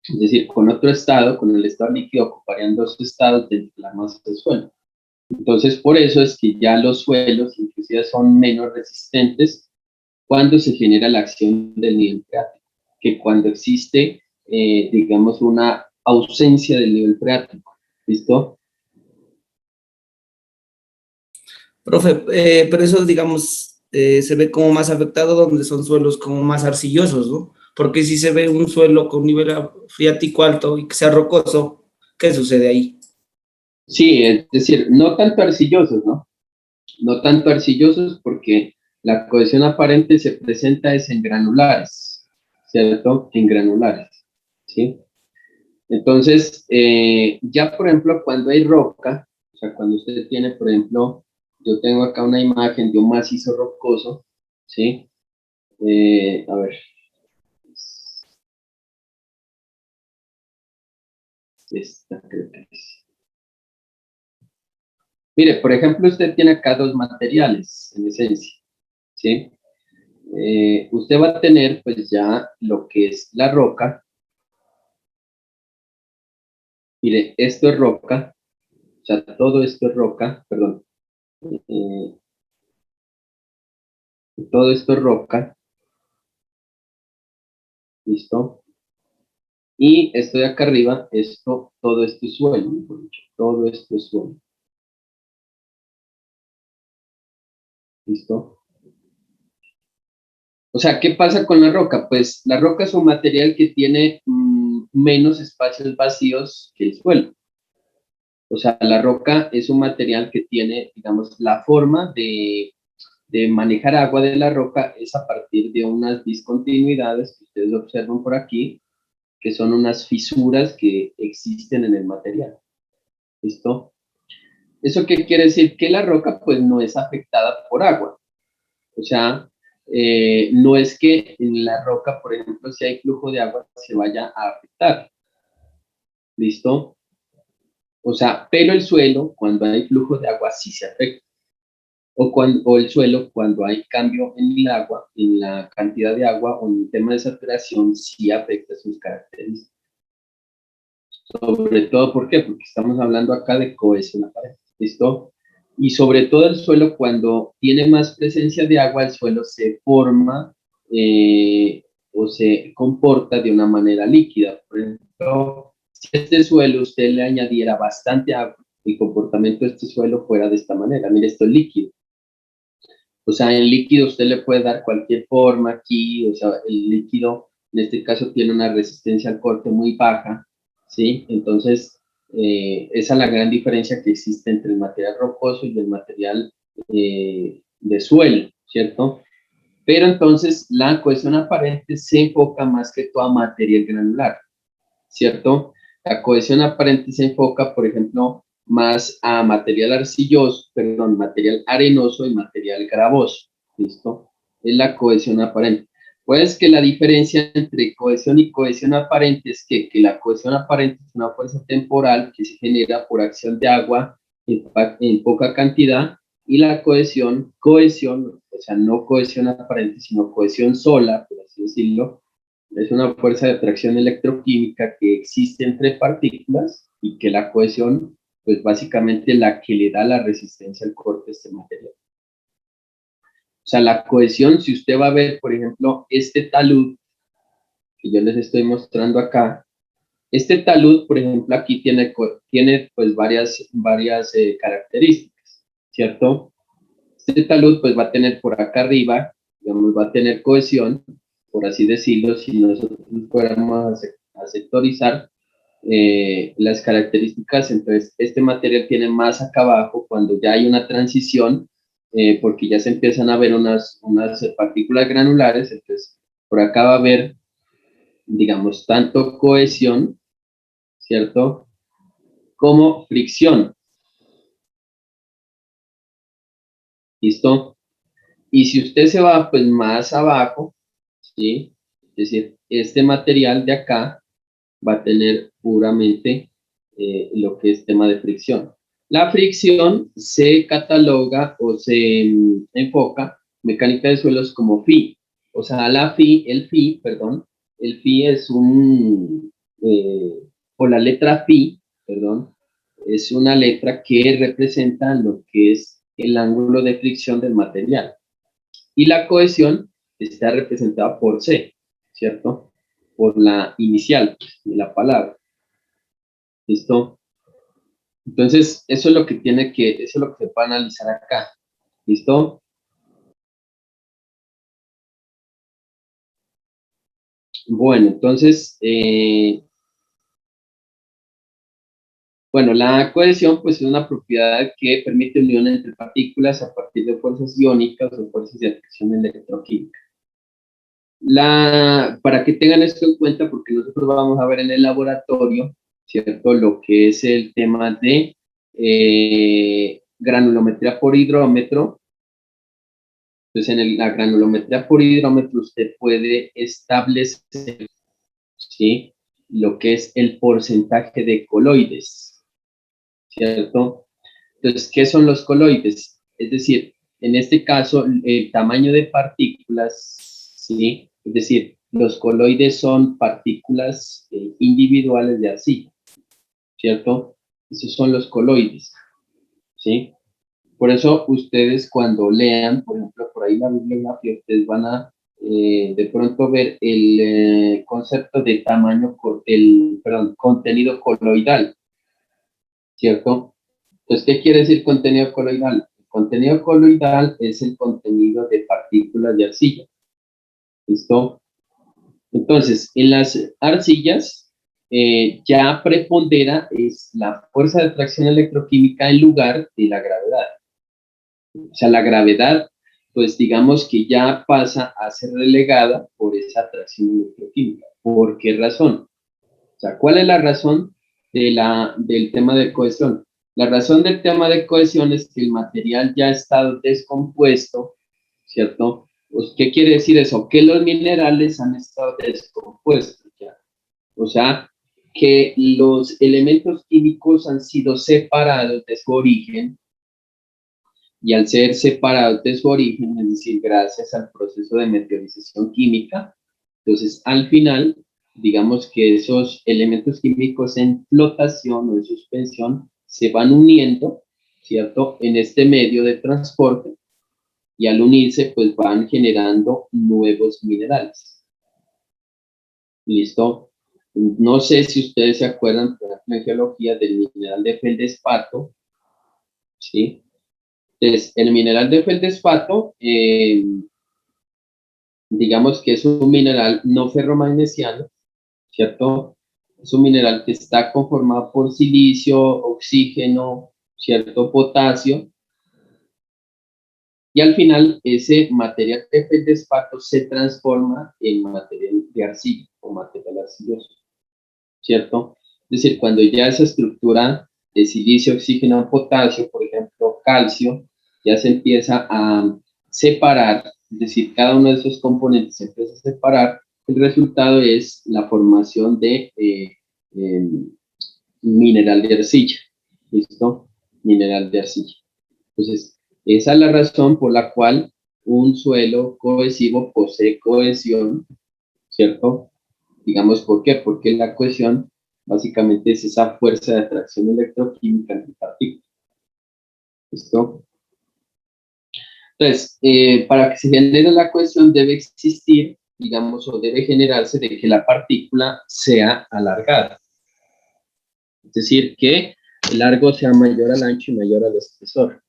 es decir, con otro estado, con el estado líquido, ocuparían dos estados de la masa del suelo. Entonces, por eso es que ya los suelos inclusive son menos resistentes cuando se genera la acción del nivel freático, que cuando existe, digamos, una ausencia del nivel freático. ¿Listo? Profe, pero eso, digamos, se ve como más afectado donde son suelos como más arcillosos, ¿no? Porque si se ve un suelo con nivel freático alto y que sea rocoso, ¿qué sucede ahí? Sí, es decir, no tanto arcillosos, ¿no? No tanto arcillosos porque la cohesión aparente se presenta es en granulares, ¿cierto? En granulares, ¿sí? Entonces, ya por ejemplo, cuando hay roca, o sea, cuando usted tiene, por ejemplo, yo tengo acá una imagen de un macizo rocoso, ¿sí? A ver. Esta creo que es. Mire, por ejemplo, usted tiene acá dos materiales, en esencia, ¿sí? Usted va a tener, pues, ya lo que es la roca. Mire, esto es roca, o sea, todo esto es roca, perdón. eh, Todo esto es roca, ¿listo? Y esto de acá arriba, todo esto es suelo, mejor dicho, todo esto es suelo, ¿listo? O sea, ¿qué pasa con la roca? Pues la roca es un material que tiene menos espacios vacíos que el suelo. O sea, la roca es un material que tiene, digamos, la forma de manejar agua de la roca es a partir de unas discontinuidades que ustedes observan por aquí, que son unas fisuras que existen en el material. ¿Listo? ¿Eso qué quiere decir? Que la roca pues no es afectada por agua. O sea, no es que en la roca, por ejemplo, si hay flujo de agua, se vaya a afectar. ¿Listo? O sea, pero el suelo, cuando hay flujo de agua, sí se afecta. O el suelo, cuando hay cambio en el agua, en la cantidad de agua o en el tema de saturación, sí afecta sus características. Sobre todo, ¿por qué? Porque estamos hablando acá de cohesión aparente, ¿listo? Y sobre todo el suelo, cuando tiene más presencia de agua, el suelo se forma o se comporta de una manera líquida. Por ejemplo, si a este suelo usted le añadiera bastante agua, el comportamiento de este suelo fuera de esta manera. Mire, esto es líquido. O sea, en líquido usted le puede dar cualquier forma aquí, o sea, el líquido en este caso tiene una resistencia al corte muy baja, ¿sí? Entonces, esa es la gran diferencia que existe entre el material rocoso y el material de suelo, ¿cierto? Pero entonces la cohesión aparente se enfoca más que todo a material granular, ¿cierto? La cohesión aparente se enfoca, por ejemplo, más a material arcilloso, perdón, material arenoso y material gravoso, ¿listo? Es la cohesión aparente. Pues que la diferencia entre cohesión y cohesión aparente es que la cohesión aparente es una fuerza temporal que se genera por acción de agua en poca cantidad y la cohesión, o sea, no cohesión aparente, sino cohesión sola, por así decirlo, es una fuerza de atracción electroquímica que existe entre partículas y que la cohesión, pues básicamente la que le da la resistencia al corte de este material. O sea, la cohesión, si usted va a ver, por ejemplo, este talud que yo les estoy mostrando acá, este talud, por ejemplo, aquí tiene pues varias características, ¿cierto? Este talud pues va a tener por acá arriba, digamos, va a tener cohesión, por así decirlo, si nosotros fuéramos a sectorizar las características, entonces este material tiene más acá abajo cuando ya hay una transición, porque ya se empiezan a ver unas partículas granulares, entonces por acá va a haber, digamos, tanto cohesión, ¿cierto? Como fricción, ¿listo? Y si usted se va pues más abajo, ¿sí? Es decir, este material de acá va a tener puramente lo que es tema de fricción. La fricción se cataloga o se enfoca mecánica de suelos como phi. O sea, el phi es o la letra phi, perdón, es una letra que representa lo que es el ángulo de fricción del material. Y la cohesión está representada por C, ¿cierto? Por la inicial de la palabra. ¿Listo? Entonces, eso es lo que eso es lo que se puede analizar acá. ¿Listo? Bueno, entonces, bueno, la cohesión pues es una propiedad que permite unión entre partículas a partir de fuerzas iónicas o fuerzas de atracción electroquímica. Para que tengan esto en cuenta, porque nosotros vamos a ver en el laboratorio, ¿cierto? Lo que es el tema de granulometría por hidrómetro. Entonces, en la granulometría por hidrómetro usted puede establecer, ¿sí? Lo que es el porcentaje de coloides, ¿cierto? Entonces, ¿qué son los coloides? Es decir, en este caso, el tamaño de partículas, ¿sí? Es decir, los coloides son partículas individuales de arcilla, ¿cierto? Esos son los coloides, ¿sí? Por eso ustedes cuando lean, por ejemplo, por ahí la bibliografía, ustedes van a de pronto ver el concepto de contenido coloidal, ¿cierto? Entonces, ¿qué quiere decir contenido coloidal? El contenido coloidal es el contenido de partículas de arcilla, ¿listo? Entonces, en las arcillas ya prepondera es la fuerza de atracción electroquímica en lugar de la gravedad. O sea, la gravedad, pues digamos que ya pasa a ser relegada por esa atracción electroquímica. ¿Por qué razón? O sea, ¿cuál es la razón del tema de cohesión? La razón del tema de cohesión es que el material ya ha estado descompuesto, ¿cierto? Pues, ¿qué quiere decir eso? Que los minerales han estado descompuestos ya. O sea, que los elementos químicos han sido separados de su origen y al ser separados de su origen, es decir, gracias al proceso de meteorización química, entonces al final, digamos que esos elementos químicos en flotación o en suspensión se van uniendo, ¿cierto?, en este medio de transporte y al unirse, pues van generando nuevos minerales. ¿Listo? No sé si ustedes se acuerdan, por ejemplo, en geología del mineral de feldespato, ¿sí? Entonces, el mineral de feldespato, digamos que es un mineral no ferromagnesiano, ¿cierto? Es un mineral que está conformado por silicio, oxígeno, ¿cierto? Potasio. Y al final, ese material de feldespato se transforma en material de arcilla o material arcilloso, ¿cierto? Es decir, cuando ya esa estructura de silicio, oxígeno, potasio, por ejemplo, calcio, ya se empieza a separar, es decir, cada uno de esos componentes se empieza a separar, el resultado es la formación de mineral de arcilla, ¿listo? Mineral de arcilla. Entonces, esa es la razón por la cual un suelo cohesivo posee cohesión, ¿cierto? Digamos, ¿por qué? Porque la cohesión básicamente es esa fuerza de atracción electroquímica entre partículas. ¿Listo? Entonces, para que se genere la cohesión debe existir, digamos, o debe generarse de que la partícula sea alargada. Es decir, que el largo sea mayor al ancho y mayor al espesor.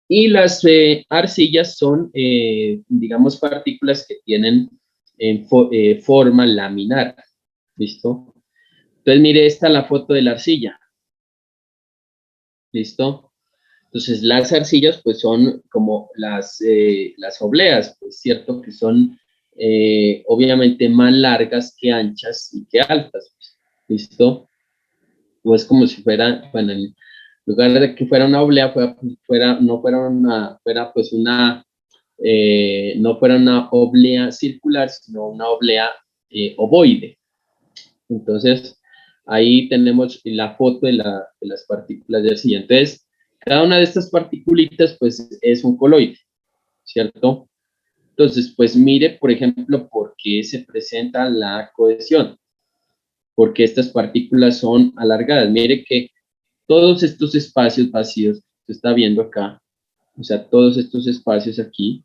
Y las arcillas son, digamos, partículas que tienen forma laminar. ¿Listo? Entonces, mire, esta es la foto de la arcilla. ¿Listo? Entonces, las arcillas, pues, son como las obleas, pues, ¿cierto? Que son, obviamente, más largas que anchas y que altas. Pues, ¿listo? O es como si fuera, bueno, en lugar de que fuera una oblea, no fuera una oblea circular, sino una oblea ovoide. Entonces, ahí tenemos la foto de las partículas de arcilla. Entonces, cada una de estas particulitas, pues, es un coloide, ¿cierto? Entonces, pues, mire, por ejemplo, por qué se presenta la cohesión. Porque estas partículas son alargadas. Mire que todos estos espacios vacíos que se está viendo acá, o sea, todos estos espacios aquí,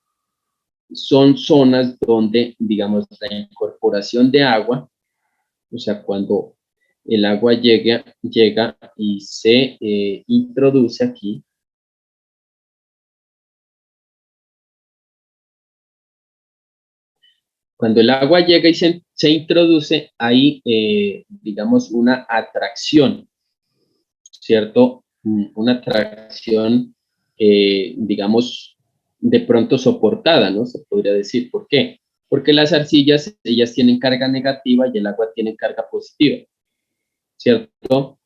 son zonas donde, digamos, la incorporación de agua, o sea, cuando el agua llega y se introduce aquí, cuando el agua llega y se introduce, hay, digamos, una atracción, ¿cierto? Una atracción, digamos, de pronto soportada, ¿no? Se podría decir. ¿Por qué? Porque las arcillas, ellas tienen carga negativa y el agua tiene carga positiva, ¿cierto?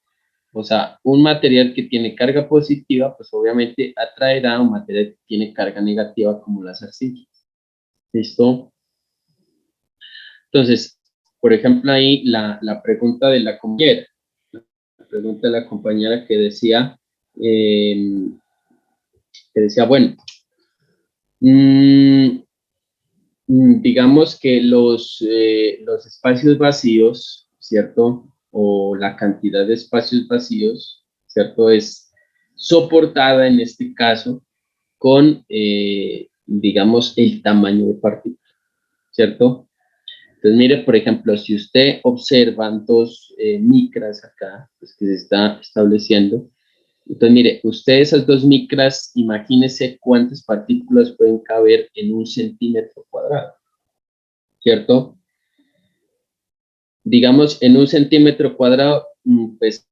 O sea, un material que tiene carga positiva, pues obviamente atraerá a un material que tiene carga negativa como las arcillas. ¿Listo? Entonces, por ejemplo, ahí la pregunta de la compañera, eh, bueno, digamos que los espacios vacíos, ¿cierto? O la cantidad de espacios vacíos, ¿cierto? Es soportada en este caso con, digamos, el tamaño de partícula, ¿cierto? Entonces, mire, por ejemplo, si usted observa dos micras acá, pues que se está estableciendo, entonces, mire, usted esas dos micras, imagínese cuántas partículas pueden caber en 1 centímetro cuadrado, ¿cierto? Digamos, en 1 centímetro cuadrado, pues,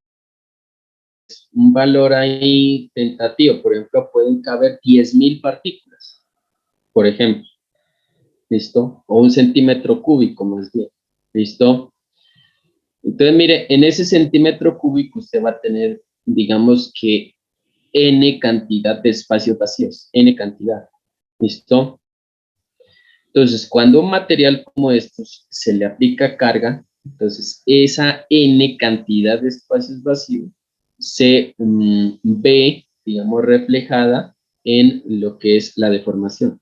un valor ahí tentativo, por ejemplo, pueden caber 10.000 partículas, por ejemplo, ¿listo? O 1 centímetro cúbico, más bien, ¿listo? Entonces, mire, en ese centímetro cúbico usted va a tener, digamos que, n cantidad de espacios vacíos, n cantidad, ¿listo? Entonces, cuando un material como estos se le aplica carga, entonces esa n cantidad de espacios vacíos se ve, digamos, reflejada en lo que es la deformación.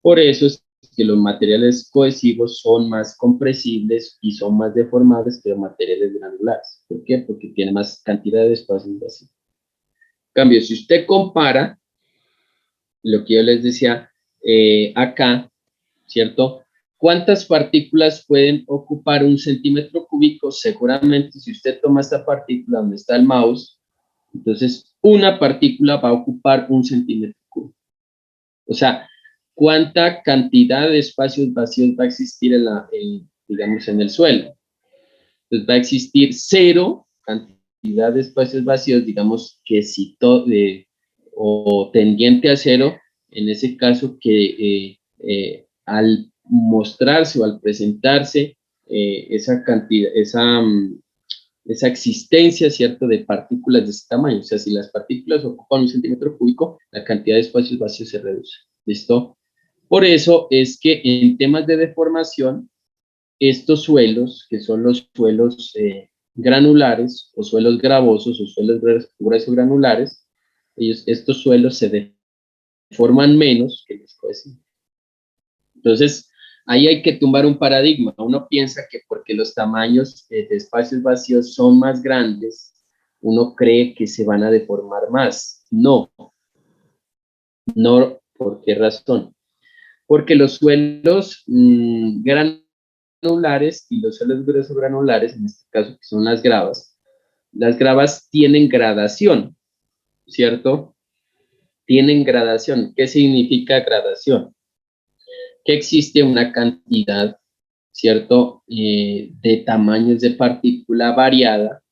Por eso es que los materiales cohesivos son más compresibles y son más deformables que los materiales granulares. ¿Por qué? Porque tiene más cantidad de espacios vacíos. En cambio, si usted compara lo que yo les decía acá, ¿cierto? ¿Cuántas partículas pueden ocupar 1 centímetro cúbico? Seguramente, si usted toma esta partícula donde está el mouse, Entonces, una partícula va a ocupar 1 cm3. O sea, ¿cuánta cantidad de espacios vacíos va a existir digamos, en el suelo? Entonces va a existir 0 cantidad de espacios vacíos, digamos que si o tendiente a 0, en ese caso que al mostrarse o al presentarse esa cantidad, esa existencia, ¿cierto?, de partículas de ese tamaño. O sea, si las partículas ocupan 1 cm3, la cantidad de espacios vacíos se reduce. ¿Listo? Por eso es que en temas de deformación, estos suelos, que son los suelos granulares, o suelos gravosos, o suelos gruesos granulares, estos suelos se deforman menos que los cohesivos. Entonces, ahí hay que tumbar un paradigma. Uno piensa que porque los tamaños de espacios vacíos son más grandes, uno cree que se van a deformar más. No, no, ¿por qué razón? Porque los suelos granulares y los suelos gruesos granulares, en este caso que son las gravas tienen gradación, ¿cierto? Tienen gradación. ¿Qué significa gradación? Que existe una cantidad, ¿cierto?, de tamaños de partícula variada,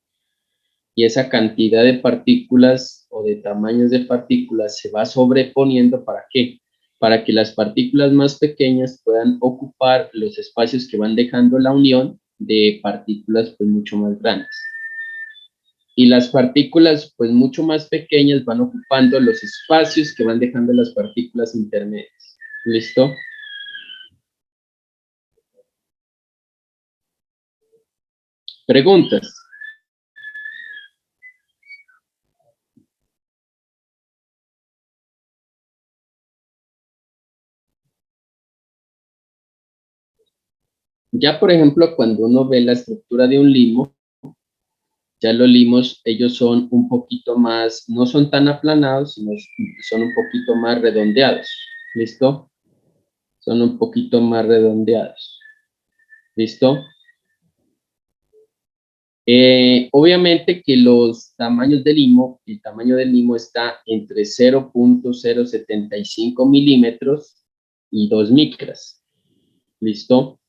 y esa cantidad de partículas o de tamaños de partículas se va sobreponiendo. ¿Para qué? Para que las partículas más pequeñas puedan ocupar los espacios que van dejando la unión de partículas pues mucho más grandes. Y las partículas pues mucho más pequeñas van ocupando los espacios que van dejando las partículas intermedias. ¿Listo? ¿Preguntas? Ya, por ejemplo, cuando uno ve la estructura de un limo, ya los limos, ellos son un poquito más, no son tan aplanados, sino son un poquito más redondeados. ¿Listo? Son un poquito más redondeados. ¿Listo? Obviamente que los tamaños del limo, el tamaño del limo está entre 0.075 milímetros y 2 micras. ¿Listo?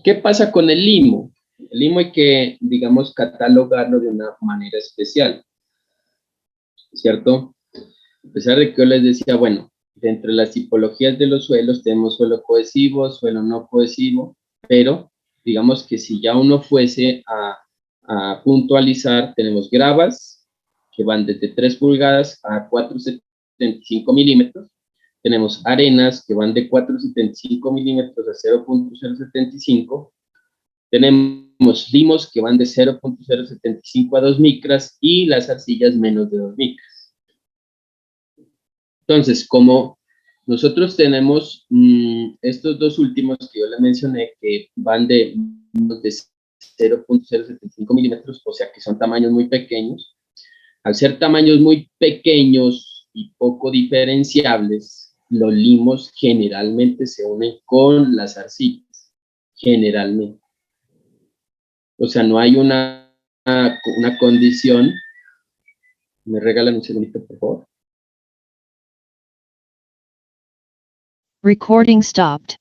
¿Qué pasa con el limo? El limo hay que, digamos, catalogarlo de una manera especial, ¿cierto? A pesar de que yo les decía, bueno, dentro de las tipologías de los suelos tenemos suelo cohesivo, suelo no cohesivo, pero digamos que si ya uno fuese a puntualizar, tenemos gravas que van desde 3 pulgadas a 4,75 milímetros, tenemos arenas que van de 4,75 milímetros a 0.075, tenemos limos que van de 0.075 a 2 micras y las arcillas menos de 2 micras. Entonces, como nosotros tenemos estos dos últimos que yo les mencioné, que van de 0.075 milímetros, o sea que son tamaños muy pequeños, al ser tamaños muy pequeños y poco diferenciables, los limos generalmente se unen con las arcillas, generalmente. O sea, no hay una condición. ¿Me regalan un segundito, por favor? Recording stopped.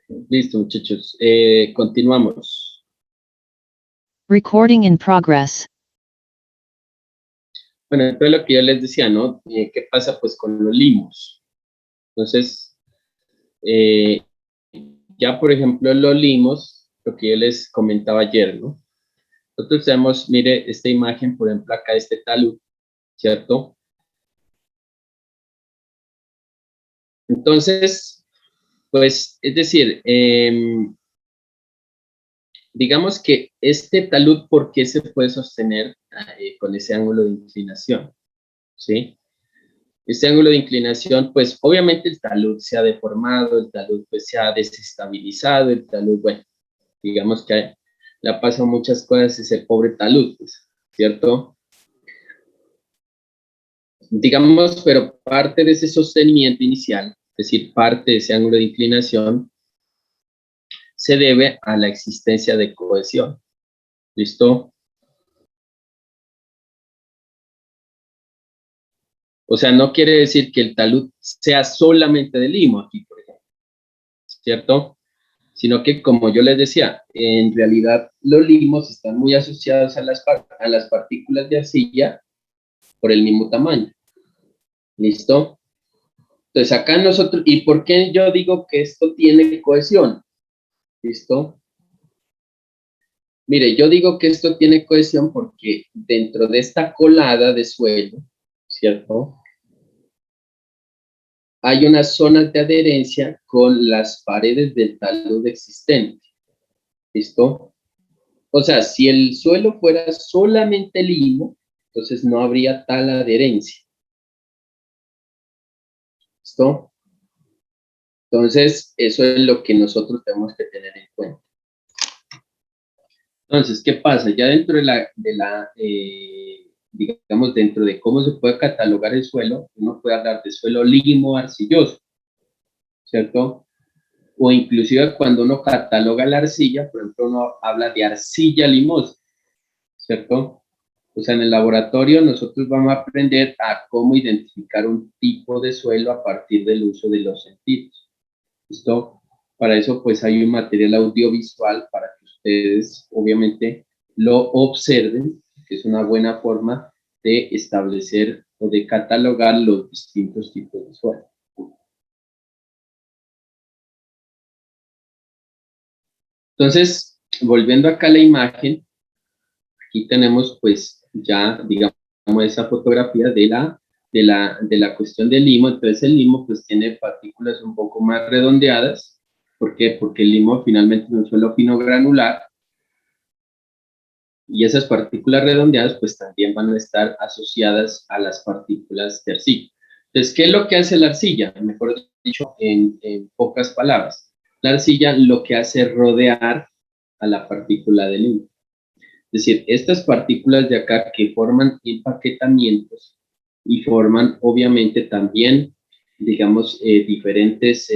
Listo, muchachos. Continuamos. Recording in progress. Bueno, entonces lo que yo les decía, ¿no? ¿Qué pasa pues con los limos? Entonces, ya por ejemplo los limos, lo que yo les comentaba ayer, ¿no? Nosotros tenemos, mire, esta imagen, por ejemplo, acá este talud, ¿cierto? Entonces, pues, es decir, digamos que este talud, ¿por qué se puede sostener con ese ángulo de inclinación? ¿Sí? Este ángulo de inclinación, pues obviamente el talud se ha deformado, el talud pues se ha desestabilizado, el talud, bueno, digamos que le ha pasado muchas cosas a ese pobre talud, pues, ¿cierto? Digamos, pero parte de ese sostenimiento inicial, es decir, parte de ese ángulo de inclinación, se debe a la existencia de cohesión. ¿Listo? O sea, no quiere decir que el talud sea solamente de limo aquí, por ejemplo, ¿cierto? Sino que, como yo les decía, en realidad los limos están muy asociados a las partículas de arcilla por el mismo tamaño. ¿Listo? Entonces, acá nosotros, ¿y por qué yo digo que esto tiene cohesión? ¿Listo? Mire, yo digo que esto tiene cohesión porque dentro de esta colada de suelo, ¿cierto? Hay unas zonas de adherencia con las paredes del talud existente. ¿Listo? O sea, si el suelo fuera solamente limo, entonces no habría tal adherencia. ¿Listo? Entonces, eso es lo que nosotros tenemos que tener en cuenta. Entonces, ¿qué pasa? Ya dentro digamos, dentro de cómo se puede catalogar el suelo, uno puede hablar de suelo limo arcilloso, ¿cierto? O inclusive cuando uno cataloga la arcilla, por ejemplo, uno habla de arcilla limosa, ¿cierto? O sea, en el laboratorio nosotros vamos a aprender a cómo identificar un tipo de suelo a partir del uso de los sentidos. ¿Listo? Para eso, pues hay un material audiovisual para que ustedes, obviamente, lo observen, que es una buena forma de establecer o de catalogar los distintos tipos de suelo. Entonces, volviendo acá a la imagen, aquí tenemos pues ya, digamos, esa fotografía de la cuestión del limo. Entonces el limo pues tiene partículas un poco más redondeadas. ¿Por qué? Porque el limo finalmente es un suelo fino granular y esas partículas redondeadas pues también van a estar asociadas a las partículas de arcilla. Entonces, ¿qué es lo que hace la arcilla? Mejor dicho, en pocas palabras. La arcilla lo que hace es rodear a la partícula de limo. Es decir, estas partículas de acá que forman empaquetamientos y forman obviamente también, digamos, diferentes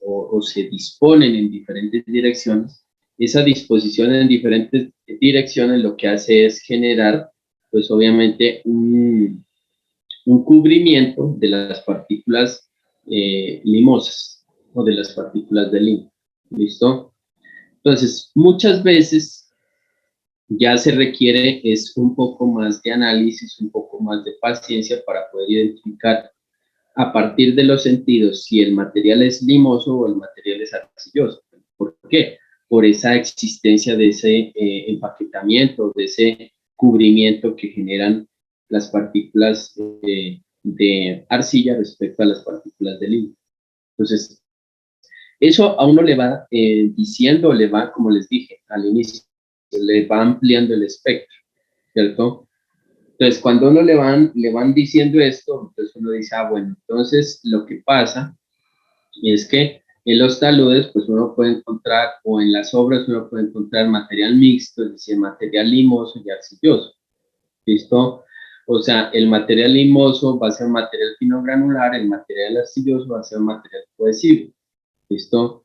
o se disponen en diferentes direcciones. Esa disposición en diferentes direcciones lo que hace es generar, pues obviamente, un cubrimiento de las partículas limosas o de las partículas de limo. ¿Listo? Entonces, muchas veces ya se requiere es un poco más de análisis, un poco más de paciencia para poder identificar a partir de los sentidos si el material es limoso o el material es arcilloso. ¿Por qué? Por esa existencia de ese empaquetamiento, de ese cubrimiento que generan las partículas de arcilla respecto a las partículas de limo. Entonces, eso a uno le va diciendo, le va, como les dije al inicio, le va ampliando el espectro, ¿cierto? Entonces, cuando uno le van diciendo esto, entonces uno dice, ah, bueno, entonces lo que pasa es que en los taludes, pues uno puede encontrar, o en las obras uno puede encontrar material mixto, es decir, material limoso y arcilloso, ¿listo? O sea, el material limoso va a ser material fino granular, el material arcilloso va a ser material cohesivo, ¿listo?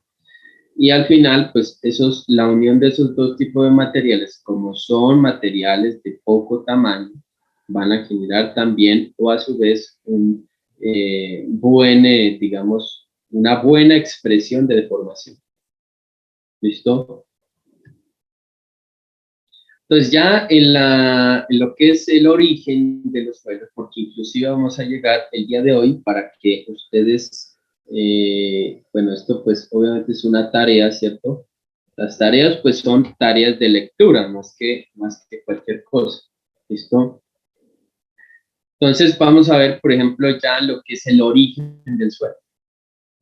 Y al final, pues la unión de esos dos tipos de materiales, como son materiales de poco tamaño, van a generar también o a su vez digamos, una buena expresión de deformación. ¿Listo? Entonces ya en lo que es el origen de los suelos, porque inclusive vamos a llegar el día de hoy para que ustedes, bueno, esto pues obviamente es una tarea, ¿cierto? Las tareas pues son tareas de lectura más que cualquier cosa, ¿listo? Entonces vamos a ver, por ejemplo, ya lo que es el origen del suelo,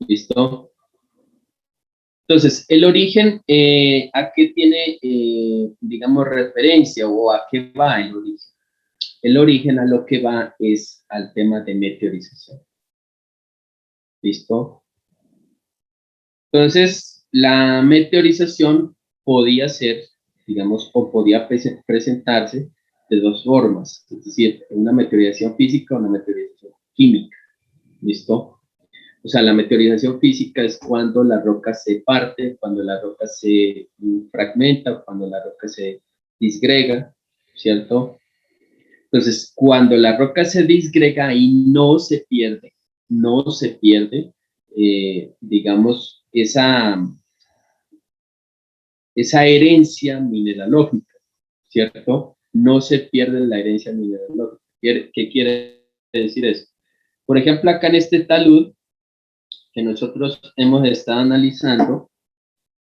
¿listo? Entonces, el origen, ¿a qué tiene, digamos, referencia o a qué va el origen? El origen a lo que va es al tema de meteorización. ¿Listo? Entonces, la meteorización podía ser, digamos, o podía presentarse de dos formas, es decir, una meteorización física o una meteorización química. ¿Listo? O sea, la meteorización física es cuando la roca se parte, cuando la roca se fragmenta, cuando la roca se disgrega, ¿cierto? Entonces, cuando la roca se disgrega y no se pierde, digamos, esa herencia mineralógica, ¿cierto? No se pierde la herencia mineralógica. ¿Qué quiere decir eso? Por ejemplo, acá en este talud que nosotros hemos estado analizando,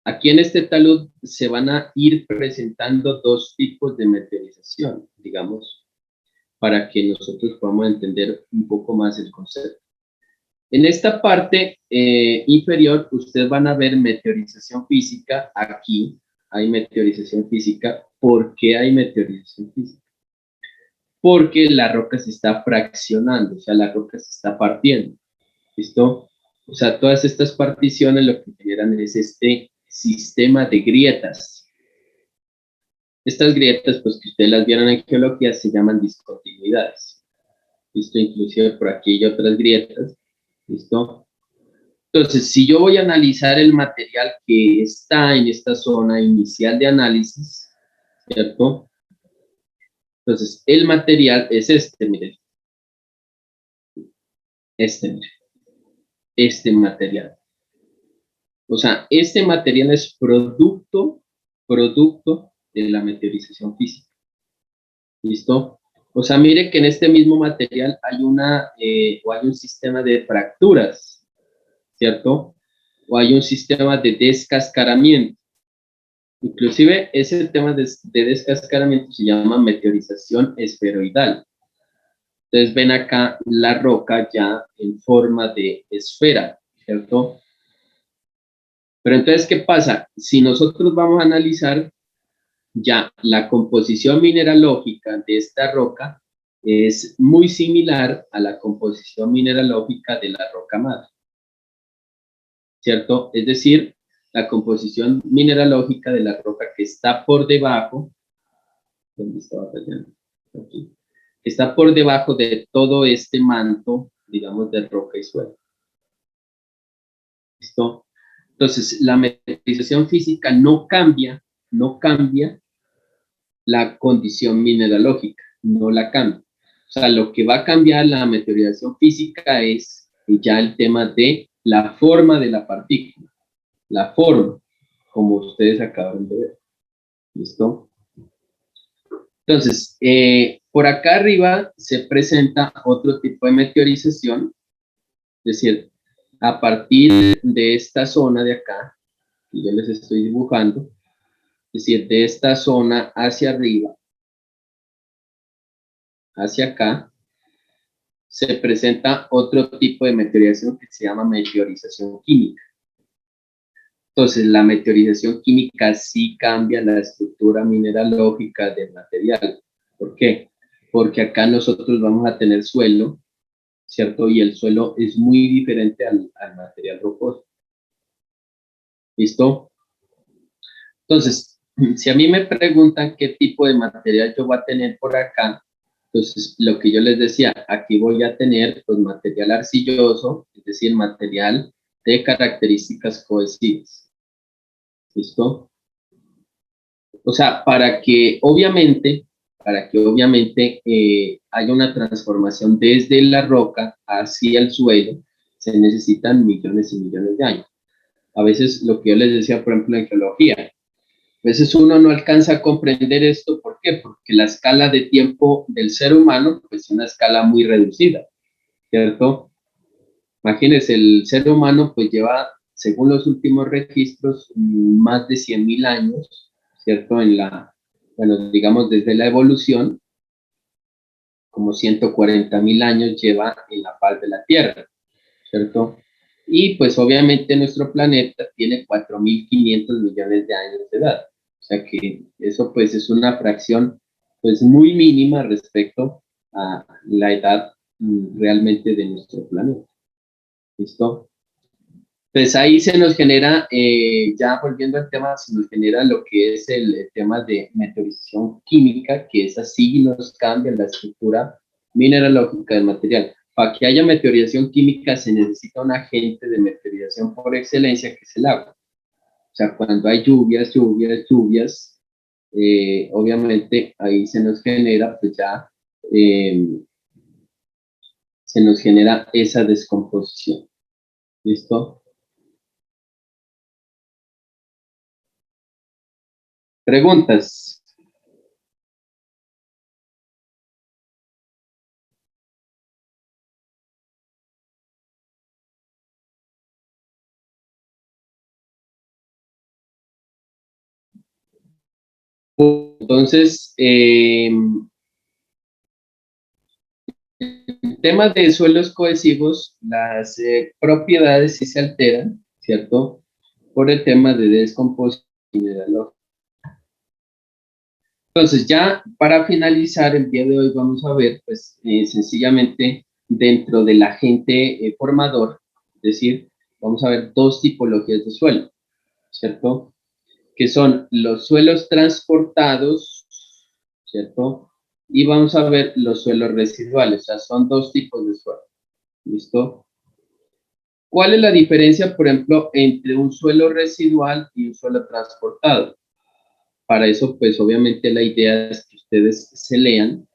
aquí en este talud se van a ir presentando dos tipos de meteorización, digamos, para que nosotros podamos entender un poco más el concepto. En esta parte inferior, ustedes van a ver meteorización física. Aquí hay meteorización física. ¿Por qué hay meteorización física? Porque la roca se está fraccionando, o sea, la roca se está partiendo. ¿Listo? O sea, todas estas particiones lo que generan es este sistema de grietas. Estas grietas, pues que ustedes las vieron en geología, se llaman discontinuidades. ¿Listo? Inclusive por aquí hay otras grietas. ¿Listo? Entonces, si yo voy a analizar el material que está en esta zona inicial de análisis, ¿cierto? Entonces, el material es este, miren. Miren. Este material. O sea, este material es producto de la meteorización física. ¿Listo? O sea, mire que en este mismo material hay hay un sistema de fracturas, ¿cierto? O hay un sistema de descascaramiento. Inclusive ese tema de descascaramiento se llama meteorización esferoidal. Entonces ven acá la roca ya en forma de esfera, ¿cierto? Pero entonces, ¿qué pasa? Si nosotros vamos a analizar ya la composición mineralógica de esta roca, es muy similar a la composición mineralógica de la roca madre, ¿cierto? Es decir, la composición mineralógica de la roca que está por debajo, ¿dónde estaba fallando? Aquí, está por debajo de todo este manto, digamos, de roca y suelo. ¿Listo? Entonces, la meteorización física no cambia la condición mineralógica, no la cambia. O sea, lo que va a cambiar la meteorización física es ya el tema de la forma de la partícula, la forma, como ustedes acaban de ver. ¿Listo? Entonces, por acá arriba se presenta otro tipo de meteorización, es decir, a partir de esta zona de acá, que yo les estoy dibujando, es decir, de esta zona hacia arriba, hacia acá, se presenta otro tipo de meteorización que se llama meteorización química. Entonces, la meteorización química sí cambia la estructura mineralógica del material. ¿Por qué? Porque acá nosotros vamos a tener suelo, ¿cierto? Y el suelo es muy diferente al material rocoso. ¿Listo? Entonces, si a mí me preguntan qué tipo de material yo voy a tener por acá, entonces lo que yo les decía, aquí voy a tener pues material arcilloso, es decir, material de características cohesivas. ¿Listo? O sea, para que obviamente haya una transformación desde la roca hacia el suelo, se necesitan millones y millones de años. A veces lo que yo les decía, por ejemplo, en geología, a veces uno no alcanza a comprender esto. ¿Por qué? Porque la escala de tiempo del ser humano pues, es una escala muy reducida, ¿cierto? Imagínense, el ser humano pues lleva, según los últimos registros, más de 100.000 años, ¿cierto? Bueno, digamos desde la evolución, como 140.000 años lleva en la faz de la Tierra, ¿cierto? Y pues obviamente nuestro planeta tiene 4.500 millones de años de edad. O sea que eso pues es una fracción pues muy mínima respecto a la edad realmente de nuestro planeta. ¿Listo? Pues ahí se nos genera, ya volviendo al tema, se nos genera lo que es el tema de meteorización química, que es así nos cambia la estructura mineralógica del material. Para que haya meteorización química se necesita un agente de meteorización por excelencia, que es el agua. O sea, cuando hay lluvias, obviamente ahí se nos genera, pues ya, se nos genera esa descomposición. ¿Listo? Preguntas. Entonces, en temas de suelos cohesivos, las propiedades sí se alteran, ¿cierto? Por el tema de descomposición mineralógica. Entonces, ya para finalizar el día de hoy vamos a ver, pues, sencillamente dentro del agente formador, es decir, vamos a ver dos tipologías de suelo, ¿cierto? Que son los suelos transportados, ¿cierto? Y vamos a ver los suelos residuales, o sea, son dos tipos de suelo, ¿listo? ¿Cuál es la diferencia, por ejemplo, entre un suelo residual y un suelo transportado? Para eso, pues obviamente la idea es que ustedes se lean,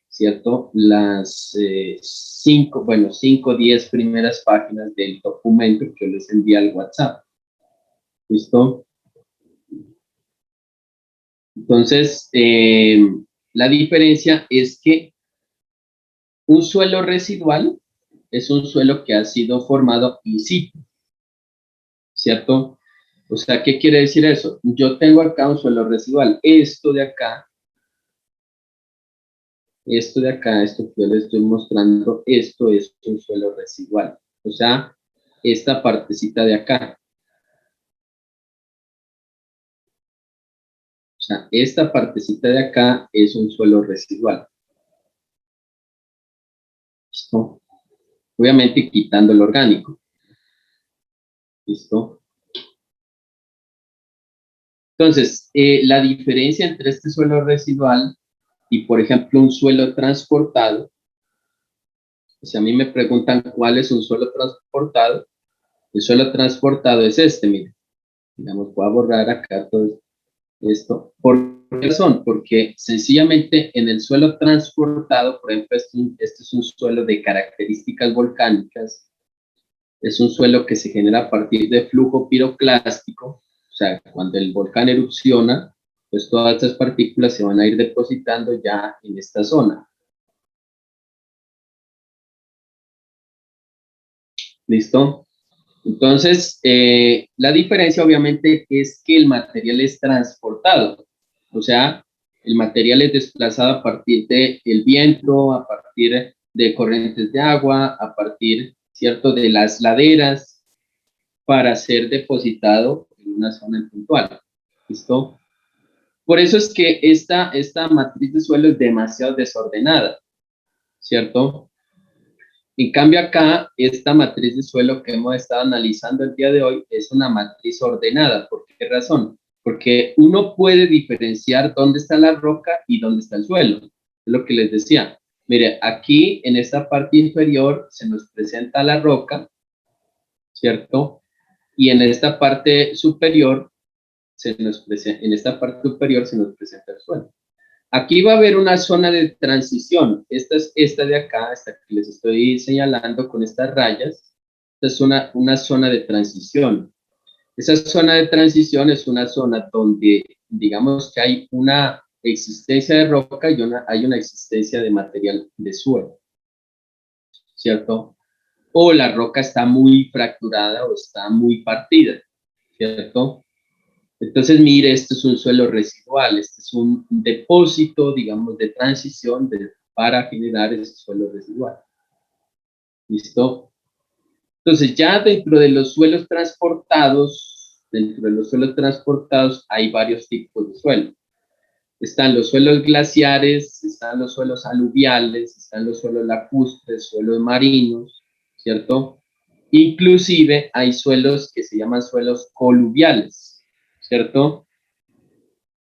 ¿cierto? Las 5 o 10 primeras páginas del documento que yo les envié al WhatsApp, ¿listo? Entonces, la diferencia es que un suelo residual es un suelo que ha sido formado in situ, ¿cierto? O sea, ¿qué quiere decir eso? Yo tengo acá un suelo residual. Esto de acá, esto que yo les estoy mostrando, esto es un suelo residual. O sea, esta partecita de acá. O sea, esta partecita de acá es un suelo residual. ¿Listo? Obviamente quitando el orgánico. ¿Listo? Entonces, la diferencia entre este suelo residual y, por ejemplo, un suelo transportado, si a mí me preguntan cuál es un suelo transportado, el suelo transportado es este, miren. Digamos, voy a borrar acá todo esto. ¿Por qué razón? Porque sencillamente en el suelo transportado, por ejemplo, este es un suelo de características volcánicas, es un suelo que se genera a partir de flujo piroclástico, o sea, cuando el volcán erupciona, pues todas estas partículas se van a ir depositando ya en esta zona. ¿Listo? Entonces, la diferencia obviamente es que el material es transportado, o sea, el material es desplazado a partir del viento, a partir de corrientes de agua, a partir, ¿cierto?, de las laderas, para ser depositado en una zona puntual. ¿Listo? Por eso es que esta matriz de suelo es demasiado desordenada, ¿cierto? En cambio acá, esta matriz de suelo que hemos estado analizando el día de hoy es una matriz ordenada. ¿Por qué razón? Porque uno puede diferenciar dónde está la roca y dónde está el suelo. Es lo que les decía. Mire, aquí en esta parte inferior se nos presenta la roca, ¿cierto? Y en esta parte superior en esta parte superior se nos presenta el suelo. Aquí va a haber una zona de transición. Esta es esta de acá, esta que les estoy señalando con estas rayas. Esta es una zona de transición. Esa zona de transición es una zona donde, digamos que hay una existencia de roca y hay una existencia de material de suelo, ¿cierto? O la roca está muy fracturada o está muy partida, ¿cierto? Entonces, mire, este es un suelo residual, este es un depósito, digamos, de transición para generar ese suelo residual. ¿Listo? Entonces, ya dentro de los suelos transportados hay varios tipos de suelo. Están los suelos glaciares, están los suelos aluviales, están los suelos lacustres, suelos marinos, ¿cierto? Inclusive hay suelos que se llaman suelos coluviales, ¿cierto?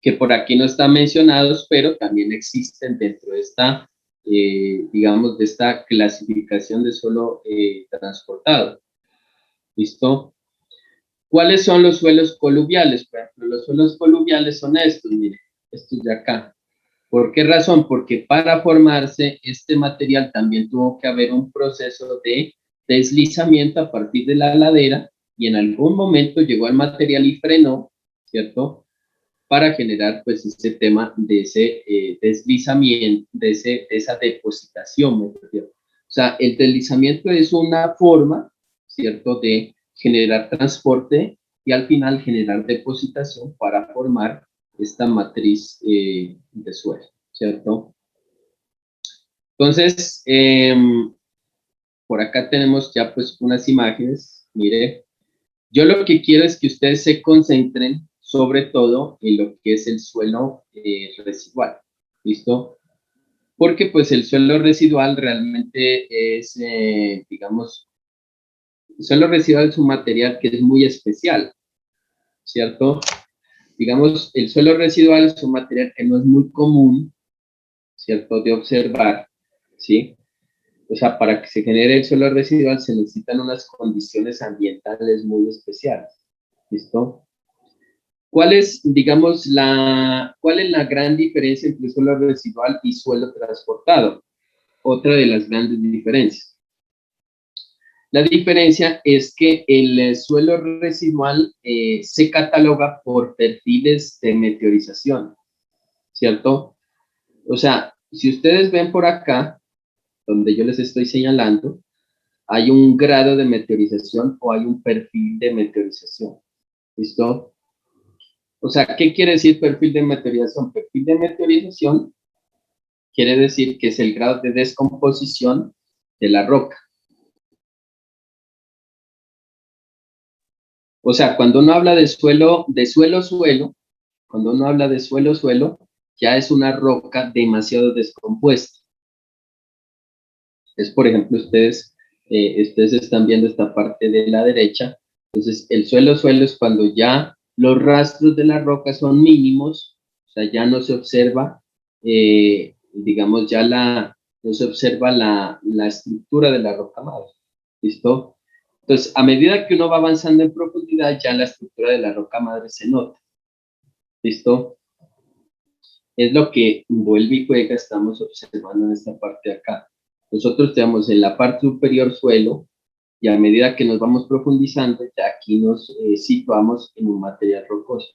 Que por aquí no están mencionados, pero también existen dentro de esta, digamos, de esta clasificación de suelo transportado. ¿Listo? ¿Cuáles son los suelos coluviales? Por ejemplo, los suelos coluviales son estos, miren, estos de acá. ¿Por qué razón? Porque para formarse este material también tuvo que haber un proceso de deslizamiento a partir de la ladera y en algún momento llegó al material y frenó, ¿cierto? Para generar pues ese tema de ese deslizamiento, de esa depositación, ¿me refiero? O sea, el deslizamiento es una forma, ¿cierto?, de generar transporte y al final generar depositación para formar esta matriz de suelo, ¿cierto? Entonces, por acá tenemos ya pues unas imágenes, mire, yo lo que quiero es que ustedes se concentren sobre todo en lo que es el suelo residual, ¿listo? Porque pues el suelo residual realmente es, digamos, el suelo residual es un material que es muy especial, ¿cierto? Digamos, el suelo residual es un material que no es muy común, ¿cierto?, de observar, ¿sí? O sea, para que se genere el suelo residual se necesitan unas condiciones ambientales muy especiales, ¿listo? ¿Cuál es, digamos, cuál es la gran diferencia entre suelo residual y suelo transportado? Otra de las grandes diferencias. La diferencia es que el suelo residual se cataloga por perfiles de meteorización, ¿cierto? O sea, si ustedes ven por acá, donde yo les estoy señalando, hay un grado de meteorización o hay un perfil de meteorización, ¿listo? O sea, ¿qué quiere decir perfil de meteorización? Perfil de meteorización quiere decir que es el grado de descomposición de la roca. O sea, cuando uno habla de suelo, cuando uno habla de suelo, ya es una roca demasiado descompuesta. Es, por ejemplo, ustedes están viendo esta parte de la derecha. Entonces, el suelo es cuando ya los rastros de la roca son mínimos, o sea, ya no se observa, digamos, no se observa la estructura de la roca madre. ¿Listo? Entonces, a medida que uno va avanzando en profundidad, ya la estructura de la roca madre se nota. ¿Listo? Es lo que vuelve y juega, estamos observando en esta parte de acá. Nosotros tenemos en la parte superior suelo, y a medida que nos vamos profundizando, ya aquí nos situamos en un material rocoso.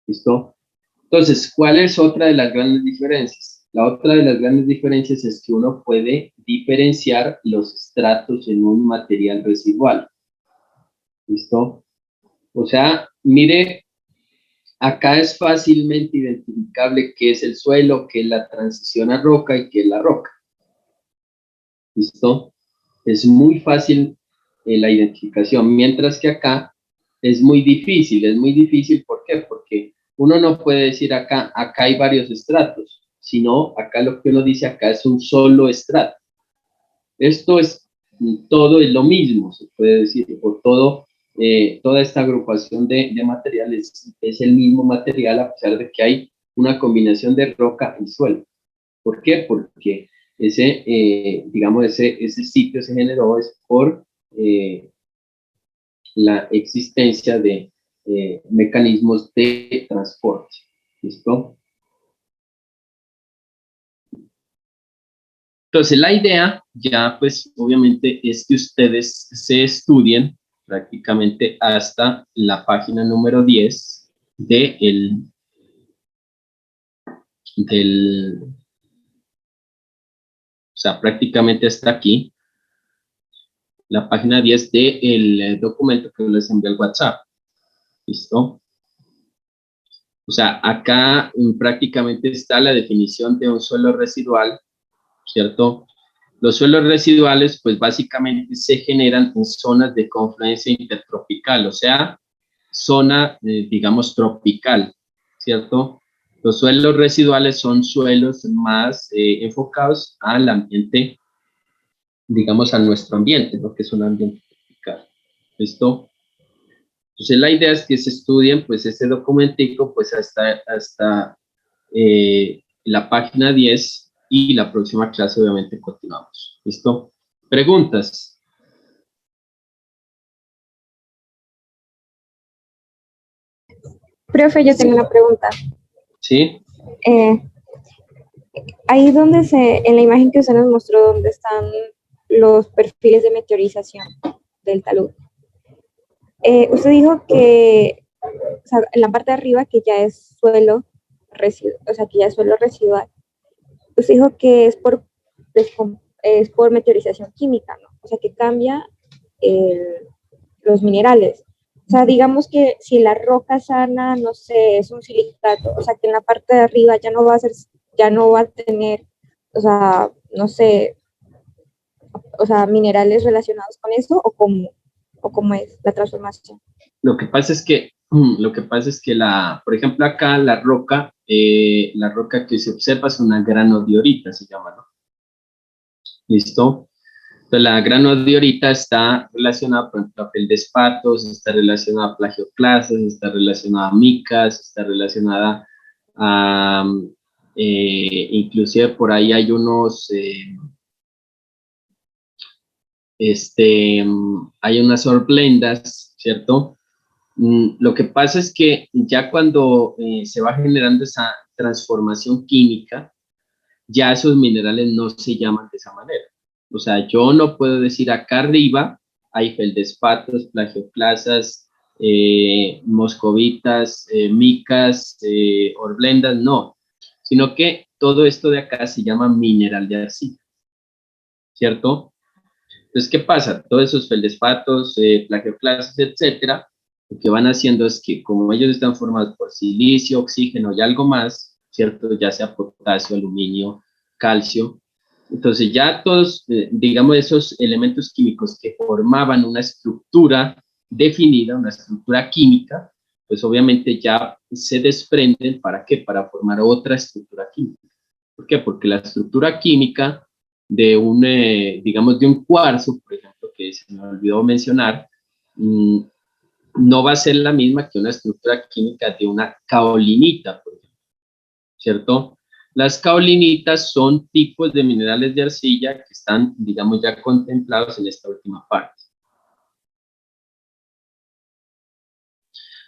¿Listo? Entonces, ¿cuál es otra de las grandes diferencias? La otra de las grandes diferencias es que uno puede diferenciar los estratos en un material residual. ¿Listo? O sea, mire, acá es fácilmente identificable qué es el suelo, qué es la transición a roca y qué es la roca. ¿Listo? Es muy fácil la identificación, mientras que acá es muy difícil, ¿por qué? Porque uno no puede decir acá hay varios estratos, sino acá lo que uno dice acá es un solo estrato. Esto es, todo es lo mismo, se puede decir, por todo, toda esta agrupación de materiales es el mismo material a pesar de que hay una combinación de roca y suelo. ¿Por qué? Porque digamos, ese sitio se generó es por la existencia de mecanismos de transporte. ¿Listo? Entonces, la idea ya, pues, obviamente, es que ustedes se estudien prácticamente hasta la página número 10 del, o sea, prácticamente hasta aquí, la página 10 del documento que les envié al WhatsApp. ¿Listo? O sea, acá prácticamente está la definición de un suelo residual, ¿cierto? Los suelos residuales, pues básicamente se generan en zonas de confluencia intertropical, o sea, zona, digamos, tropical, ¿cierto? Los suelos residuales son suelos más enfocados al ambiente, digamos, a nuestro ambiente, ¿no? Que es un ambiente tropical. ¿Listo? Entonces, la idea es que se estudien, pues, ese documentico, pues, hasta la página 10 y la próxima clase, obviamente, continuamos. ¿Listo? ¿Preguntas? Profe, yo tengo una pregunta. ¿Sí? Ahí en la imagen que usted nos mostró, donde están los perfiles de meteorización del talud. Usted dijo que, o sea, en la parte de arriba, que ya es suelo residual, o sea, que ya es suelo residual. Usted dijo que es por meteorización química, ¿no? O sea, que cambia los minerales. O sea, digamos que si la roca sana, no sé, es un silicato, o sea, que en la parte de arriba ya no va a tener, o sea, no sé, o sea, minerales relacionados con eso, o cómo es la transformación. Lo que pasa es que, por ejemplo, acá la roca que se observa es una granodiorita, se llama, ¿no? ¿Listo? Entonces, la granodiorita está relacionada, por ejemplo, a feldespatos, está relacionada a plagioclasas, está relacionada a micas, está relacionada a, inclusive por ahí hay hay unas horblendas, ¿cierto? Lo que pasa es que ya cuando se va generando esa transformación química, ya esos minerales no se llaman de esa manera. O sea, yo no puedo decir acá arriba hay feldespatos, plagioclasas, moscovitas, micas, horblendas, no. Sino que todo esto de acá se llama mineral de arcilla, ¿cierto? Entonces, ¿qué pasa? Todos esos feldespatos, plagioclasas, etcétera, lo que van haciendo es que como ellos están formados por silicio, oxígeno y algo más, ¿cierto? Ya sea potasio, aluminio, calcio. Entonces ya todos, digamos, esos elementos químicos que formaban una estructura definida, una estructura química, pues obviamente ya se desprenden, ¿para qué? Para formar otra estructura química. ¿Por qué? Porque la estructura química de digamos, de un cuarzo, por ejemplo, que se me olvidó mencionar, no va a ser la misma que una estructura química de una kaolinita, por ejemplo, ¿cierto? Las kaolinitas son tipos de minerales de arcilla que están, digamos, ya contemplados en esta última parte.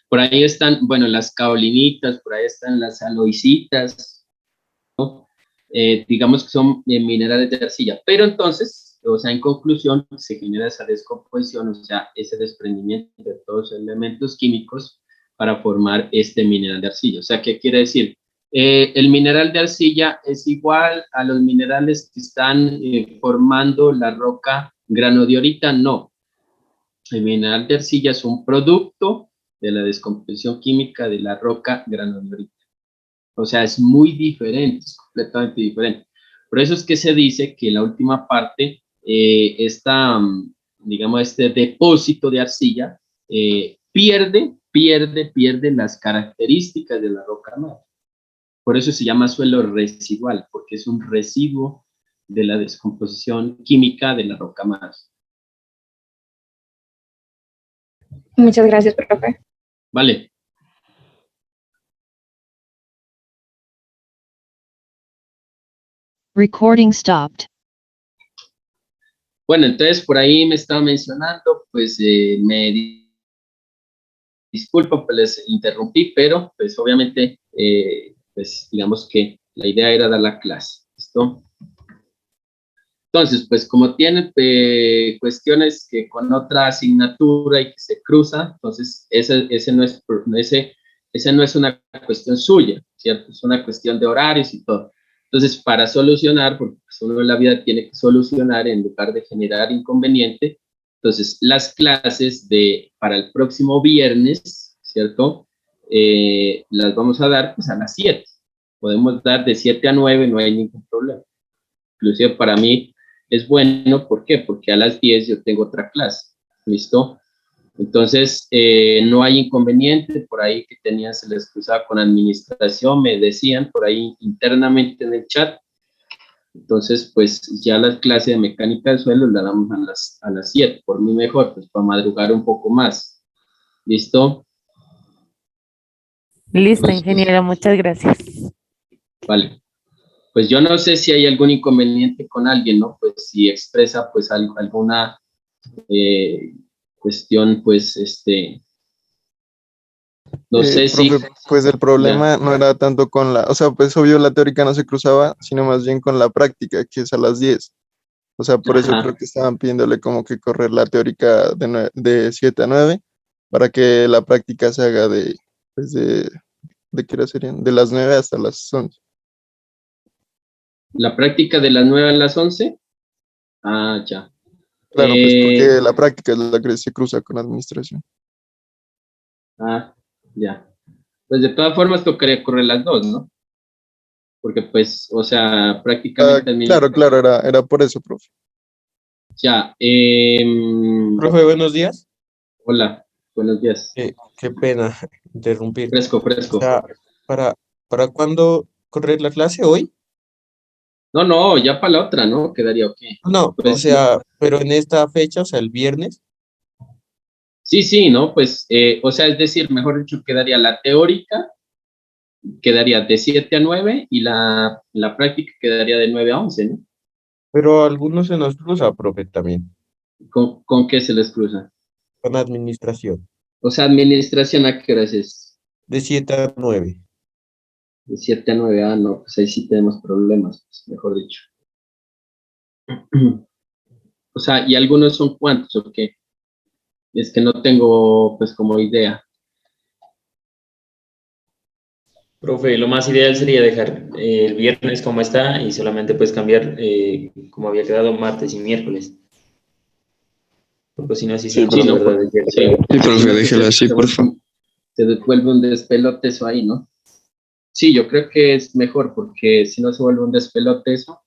Por ahí están, bueno, las kaolinitas, por ahí están las aloicitas, ¿no? Digamos que son minerales de arcilla, pero entonces, o sea, en conclusión, se genera esa descomposición, o sea, ese desprendimiento de todos los elementos químicos para formar este mineral de arcilla. O sea, ¿qué quiere decir? El mineral de arcilla es igual a los minerales que están formando la roca granodiorita, no. El mineral de arcilla es un producto de la descomposición química de la roca granodiorita. O sea, es muy diferente, es completamente diferente. Por eso es que se dice que la última parte, digamos, este depósito de arcilla, pierde las características de la roca madre. Por eso se llama suelo residual, porque es un residuo de la descomposición química de la roca madre. Muchas gracias, profe. Vale. Recording stopped. Bueno, entonces por ahí me estaba mencionando, pues disculpo, pues les interrumpí, pero pues obviamente, pues digamos que la idea era dar la clase, ¿listo? Entonces, pues como tiene cuestiones que con otra asignatura y que se cruza, entonces ese no es una cuestión suya, ¿cierto? Es una cuestión de horarios y todo. Entonces, para solucionar, porque pues, uno en la vida tiene que solucionar en lugar de generar inconveniente, entonces las clases para el próximo viernes, ¿cierto? Las vamos a dar pues a las 7. Podemos dar de 7 a 9, no hay ningún problema. Inclusive para mí es bueno, ¿por qué? Porque a las 10 yo tengo otra clase, ¿listo? Entonces, no hay inconveniente, por ahí que tenían, se les cruzaba con administración, me decían por ahí internamente en el chat. Entonces, pues ya la clase de mecánica del suelo la damos a las 7, por mí mejor, pues para madrugar un poco más, ¿listo? Listo, Entonces, ingeniero, muchas gracias. vale. Pues yo no sé si hay algún inconveniente con alguien, ¿no? Pues si expresa pues alguna cuestión, pues no sé si Profe, pues el ya, problema no era tanto con o sea, pues obvio la teórica no se cruzaba, sino más bien con la práctica, que es a las 10. O sea, por eso creo ajá, que estaban pidiéndole como que correr la teórica de 7 a 9 para que la práctica se haga pues ¿de qué hora serían? De las 9 hasta las 11. la práctica de las 9 a las 11, ya. Claro, pues porque la práctica es la que se cruza con administración. Ya. Pues de todas formas tocaría correr las dos, ¿no? Porque pues, o sea, prácticamente Claro, era por eso, profe. ya. Profe, buenos días. Hola, buenos días. Qué pena interrumpir. Fresco, O fresco. sea, ¿para cuándo correr la clase hoy? No, ya para la otra, ¿no? Quedaría ok. No, o Pues sea, pero en esta fecha, o sea, el viernes. sí, ¿no? Pues, o sea, es decir, mejor dicho, quedaría la teórica, quedaría de 7 a 9 y la práctica quedaría de 9 a 11, ¿no? Pero a algunos se nos cruza, profe, también, ¿Con qué se les cruza? con administración, O sea, administración, ¿a qué horas es? de 7 a 9. De 7 a 9, no, pues ahí sí tenemos problemas, pues, mejor dicho. O sea, ¿y algunos son cuántos o qué? Es que no tengo, pues, como idea. Profe, lo más ideal sería dejar el viernes como está y solamente pues cambiar como había quedado martes y miércoles. Porque si no, así se Sí, nos Sí, va, profe. ¿no? ¿verdad? Sí, Sí, si profe, no, déjelo así, por favor. se vuelve un despelote eso ahí, ¿no? Sí, yo creo que es mejor porque si no se vuelve un despelote eso,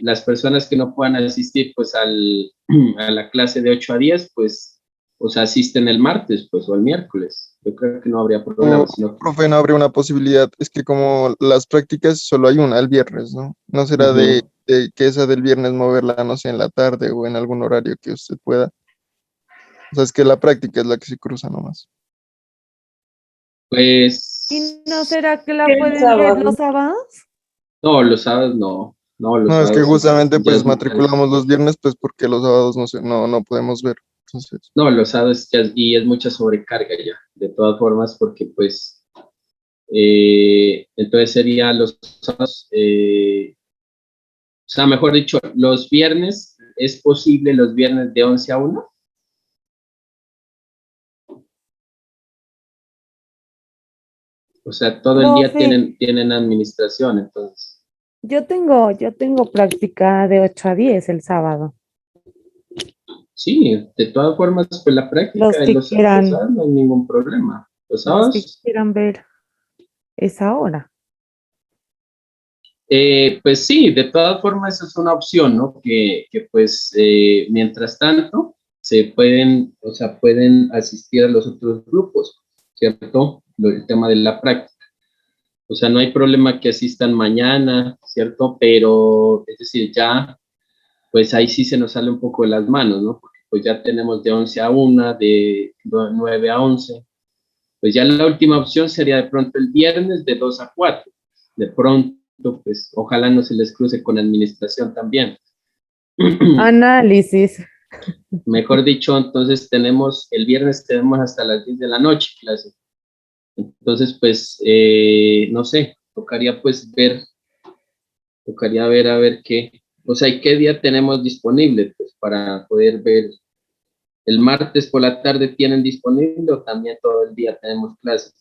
las personas que no puedan asistir pues a la clase de 8 a 10, pues, o sea, asisten el martes, pues, o el miércoles. Yo creo que no habría problema, sino que... Profe, no habría una posibilidad. Es que como las prácticas solo hay una el viernes, ¿no? ¿No será Ujú. de que esa del viernes moverla, no sé, en la tarde o en algún horario que usted pueda? O sea, es que la práctica es la que se cruza nomás. Pues, ¿Y no será que la pueden ver los sábados? no, los sábados no, los No, es que sábados justamente ya pues es muy tarde. matriculamos los viernes, pues porque los sábados no podemos ver. Entonces, No, los sábados y es mucha sobrecarga ya, de todas formas, porque pues, entonces sería los sábados, o sea, mejor dicho, los viernes, ¿es posible los viernes de 11 a 1? O sea, todo el día Profe, tienen administración, entonces. yo tengo práctica de 8 a 10 el sábado. Sí, de todas formas, pues la práctica Los de que los quieran, sábados no hay ningún problema. Los los que sábados, quieran ver esa hora. pues sí, de todas formas, esa es una opción, ¿no? Que pues, mientras tanto, se pueden, o sea, pueden asistir a los otros grupos, ¿cierto? El tema de la práctica. O sea, no hay problema que asistan mañana, ¿cierto? Pero, es decir, ya, pues ahí sí se nos sale un poco de las manos, ¿no? Porque pues ya tenemos de 11 a 1, de 9 a 11. Pues ya la última opción sería de pronto el viernes de 2 a 4. De pronto, pues ojalá no se les cruce con administración también. Análisis. Mejor dicho, entonces el viernes tenemos hasta las 10 de la noche clase. Entonces, pues, no sé, tocaría ver a ver qué. O sea, ¿y qué día tenemos disponible? Pues para poder ver, ¿el martes por la tarde tienen disponible o también todo el día tenemos clases?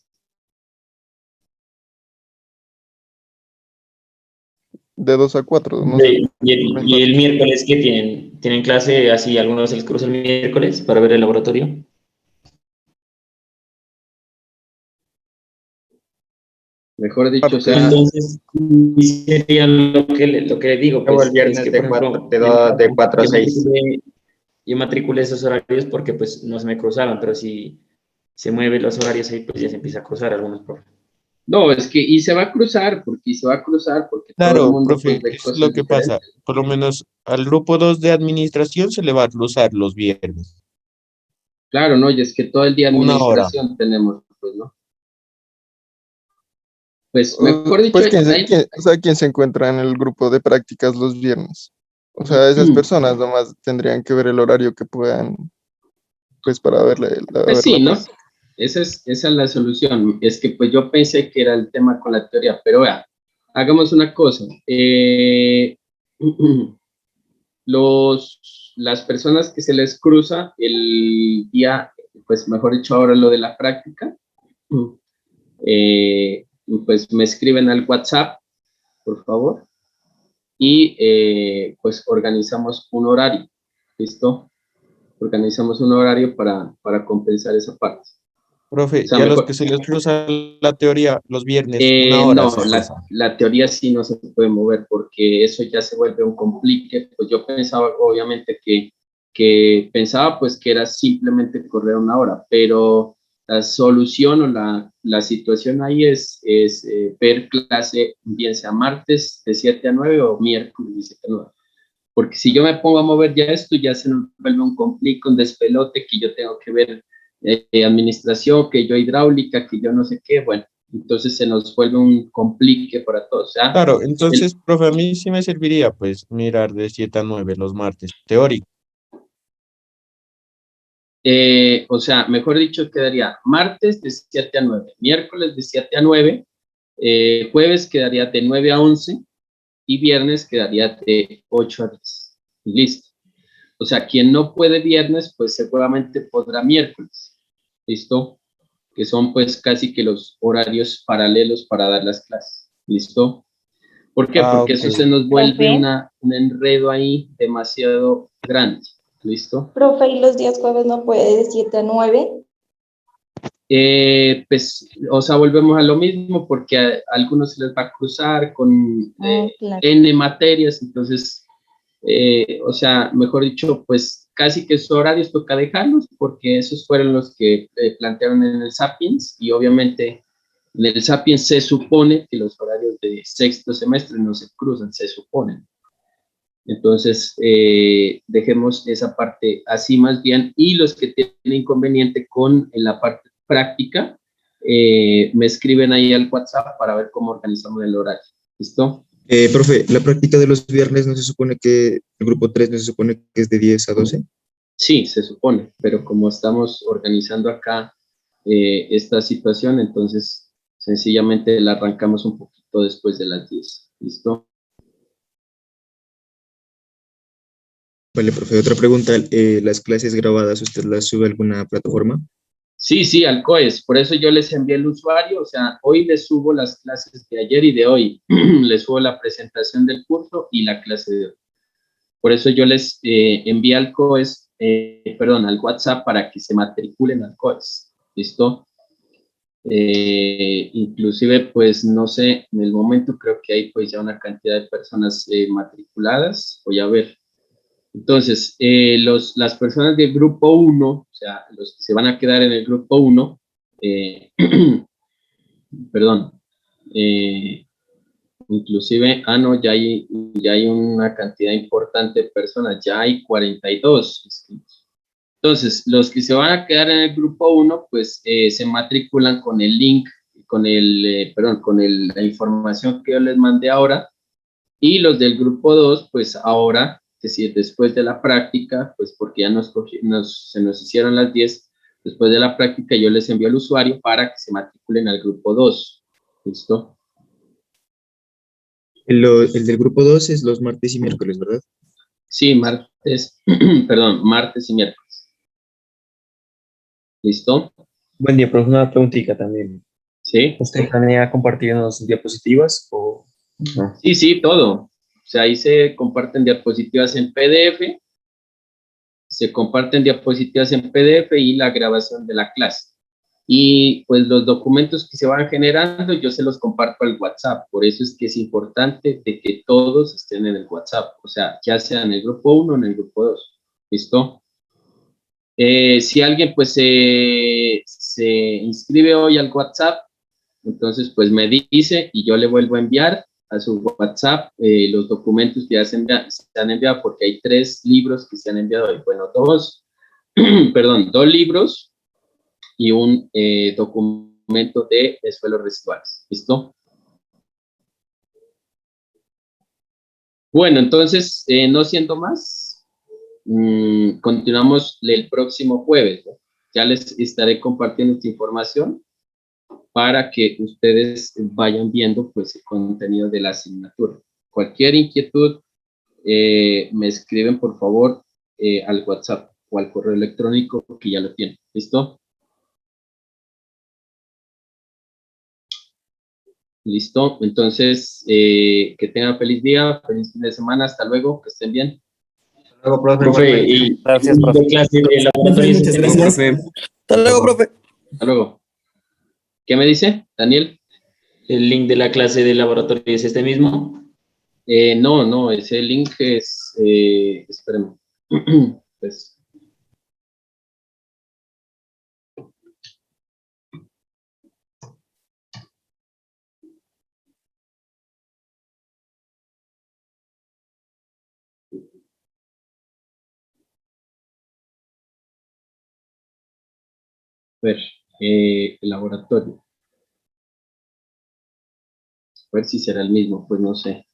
De 2 a 4, no sé. Y el miércoles que tienen clase, así algunos se les cruza el miércoles para ver el laboratorio. Mejor dicho, o sea, Entonces, y sería lo que le digo, Luego pues, el viernes es que, de por ejemplo, de 4 a 6. yo matriculé esos horarios porque pues no se me cruzaron, pero si se mueven los horarios ahí, pues ya se empieza a cruzar algunos profes. no, es que y se va a cruzar, porque todo el Claro, mundo pues profe, ve es lo cosas que pasa. diferentes. Por lo menos al grupo 2 de administración se le va a cruzar los viernes. Claro, ¿no? Y es que todo el día Una hora. administración tenemos, pues, ¿no? Pues, mejor dicho, Pues, o sea, ¿quién se encuentra en el grupo de prácticas los viernes? O sea, esas personas nomás tendrían que ver el horario que puedan, pues, para ver pues ver la sí, ¿no? práctica. Esa es la solución. Es que pues yo pensé que era el tema con la teoría, pero vea, hagamos una cosa. Las personas que se les cruza el día, pues mejor dicho ahora lo de la práctica, eh, pues me escriben al WhatsApp, por favor, y pues organizamos un horario, ¿listo? Organizamos un horario para compensar esa parte. Profe, O sea, y a los que mejor, se les cruza la teoría los viernes, una hora se no, cruza. la teoría sí no se puede mover porque eso ya se vuelve un complique. Pues yo pensaba, obviamente, que pensaba pues que era simplemente correr una hora, pero la solución o la situación ahí es ver clase, bien sea martes de 7 a 9 o miércoles de 7 a 9. Porque si yo me pongo a mover ya esto, ya se nos vuelve un complique, un despelote, que yo tengo que ver administración, que yo hidráulica, que yo no sé qué, bueno, entonces se nos vuelve un complique para todos. O sea, Claro, entonces, profe, a mí sí me serviría, pues, mirar de 7 a 9 los martes, teórico. o sea, mejor dicho, quedaría martes de 7 a 9, miércoles de 7 a 9, jueves quedaría de 9 a 11 y viernes quedaría de 8 a 10. Y listo. O sea, quien no puede viernes, pues seguramente podrá miércoles. ¿Listo? Que son pues casi que los horarios paralelos para dar las clases. ¿Listo? ¿Por qué? Ah, Porque ok. eso se nos vuelve Profe, un enredo ahí demasiado grande. ¿Listo? profe, ¿y los días jueves no puede de 7 a 9? Pues, o sea, volvemos a lo mismo porque a algunos se les va a cruzar con Claro. N materias, entonces, o sea, mejor dicho, pues casi que esos horarios toca dejarlos porque esos fueron los que plantearon en el Sapiens y obviamente en el Sapiens se supone que los horarios de sexto semestre no se cruzan, se suponen. Entonces, dejemos esa parte así más bien y los que tienen inconveniente con en la parte práctica, me escriben ahí al WhatsApp para ver cómo organizamos el horario. ¿Listo? Profe, la práctica de los viernes no se supone que, el grupo 3 no se supone que es de 10 a 12. Sí, se supone, pero como estamos organizando acá esta situación, entonces sencillamente la arrancamos un poquito después de las 10. ¿Listo? Vale, profe, otra pregunta, ¿las clases grabadas usted las sube a alguna plataforma? Sí, sí, al COES. Por eso yo les envié el usuario. O sea, hoy les subo las clases de ayer y de hoy. Les subo la presentación del curso y la clase de hoy. Por eso yo les envié al COES, perdón, al WhatsApp para que se matriculen al COES. ¿Listo? Inclusive, pues, no sé, en el momento creo que hay pues ya una cantidad de personas matriculadas. Voy a ver. Entonces, las personas del grupo 1, o sea, los que se van a quedar en el grupo 1, perdón, inclusive, no, ya hay una cantidad importante de personas, ya hay 42 inscritos. Entonces, los que se van a quedar en el grupo 1, pues se matriculan con el link, perdón, la información que yo les mandé ahora, y los del grupo 2, pues ahora, que si después de la práctica, pues porque ya se nos hicieron las 10, después de la práctica yo les envío al usuario para que se matriculen al grupo 2. ¿Listo? El del grupo 2 es los martes y miércoles, ¿verdad? Sí, martes, perdón, martes y miércoles. ¿Listo? Buen día, profe. Una preguntita también. Sí. ¿Usted planea compartirnos diapositivas o no? Sí, sí, todo. O sea, ahí se comparten diapositivas en PDF, y la grabación de la clase. Y pues los documentos que se van generando, yo se los comparto al WhatsApp. Por eso es que es importante de que todos estén en el WhatsApp. O sea, ya sea en el grupo 1 o en el grupo 2. ¿Listo? Si alguien pues se inscribe hoy al WhatsApp, entonces pues me dice y yo le vuelvo a enviar a su WhatsApp los documentos que ya se han enviado, porque hay 3 libros que se han enviado hoy. Bueno, 2, perdón, 2 libros y un documento de suelos residuales. ¿Listo? Bueno, entonces, no siendo más, continuamos el próximo jueves, ¿no? Ya les estaré compartiendo esta información para que ustedes vayan viendo pues el contenido de la asignatura. Cualquier inquietud, me escriben por favor al WhatsApp o al correo electrónico que ya lo tienen. ¿Listo? Listo. Entonces, que tengan feliz día, feliz fin de semana. Hasta luego, que estén bien. Hasta luego, profe. Profe, y Gracias, profe. de clase de laboratorio Muchas sistema, gracias. profe, Hasta luego, profe. Hasta luego. ¿Qué me dice, Daniel? el link de la clase de laboratorio es este mismo. No, ese link es, espérenme. Pues, a ver, el laboratorio. A ver si será el mismo, pues no sé.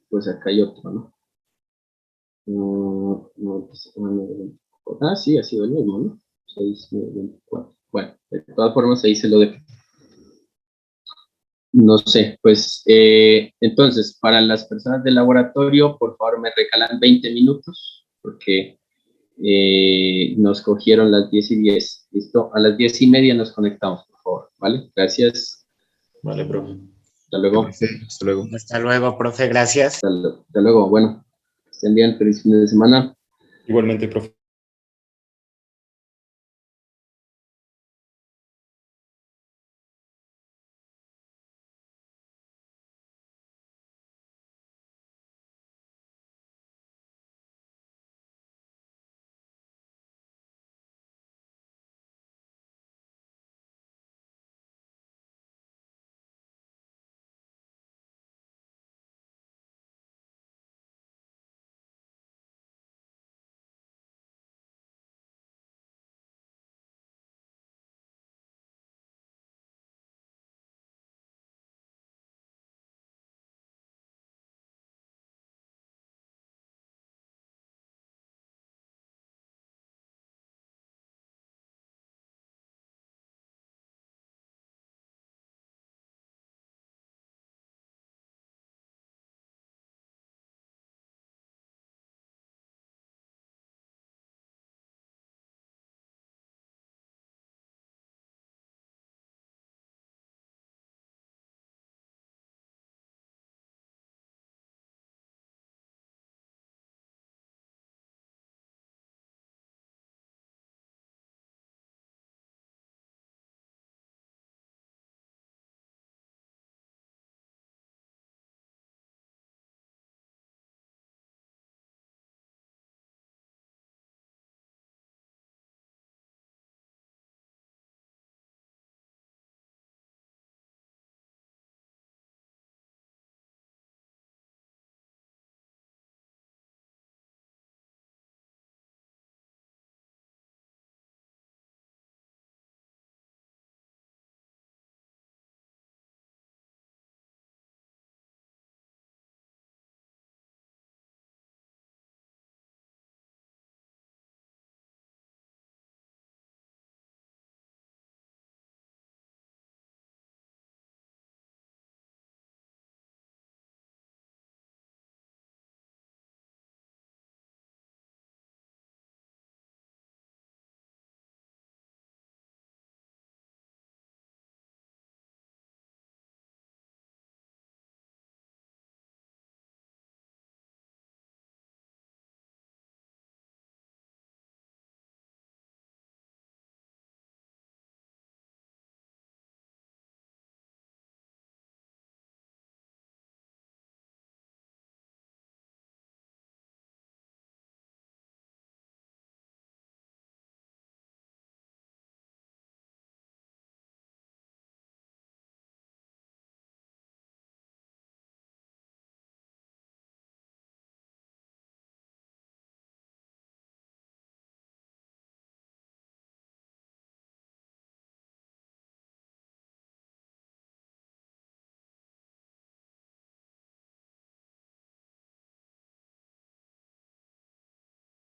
Pues acá hay otro, ¿no? Sí, ha sido el mismo, ¿no? 6, 9, 24. Bueno, de todas formas ahí se lo dejo. No sé, pues entonces, para las personas del laboratorio, por favor me regalan 20 minutos, porque nos cogieron las 10:10. ¿Listo? A las 10:30 nos conectamos, por favor, ¿vale? Gracias. Vale, profe. Hasta luego. Hasta luego. Hasta luego, profe, gracias. Hasta luego. Bueno, estén bien, feliz fin de semana. Igualmente, profe.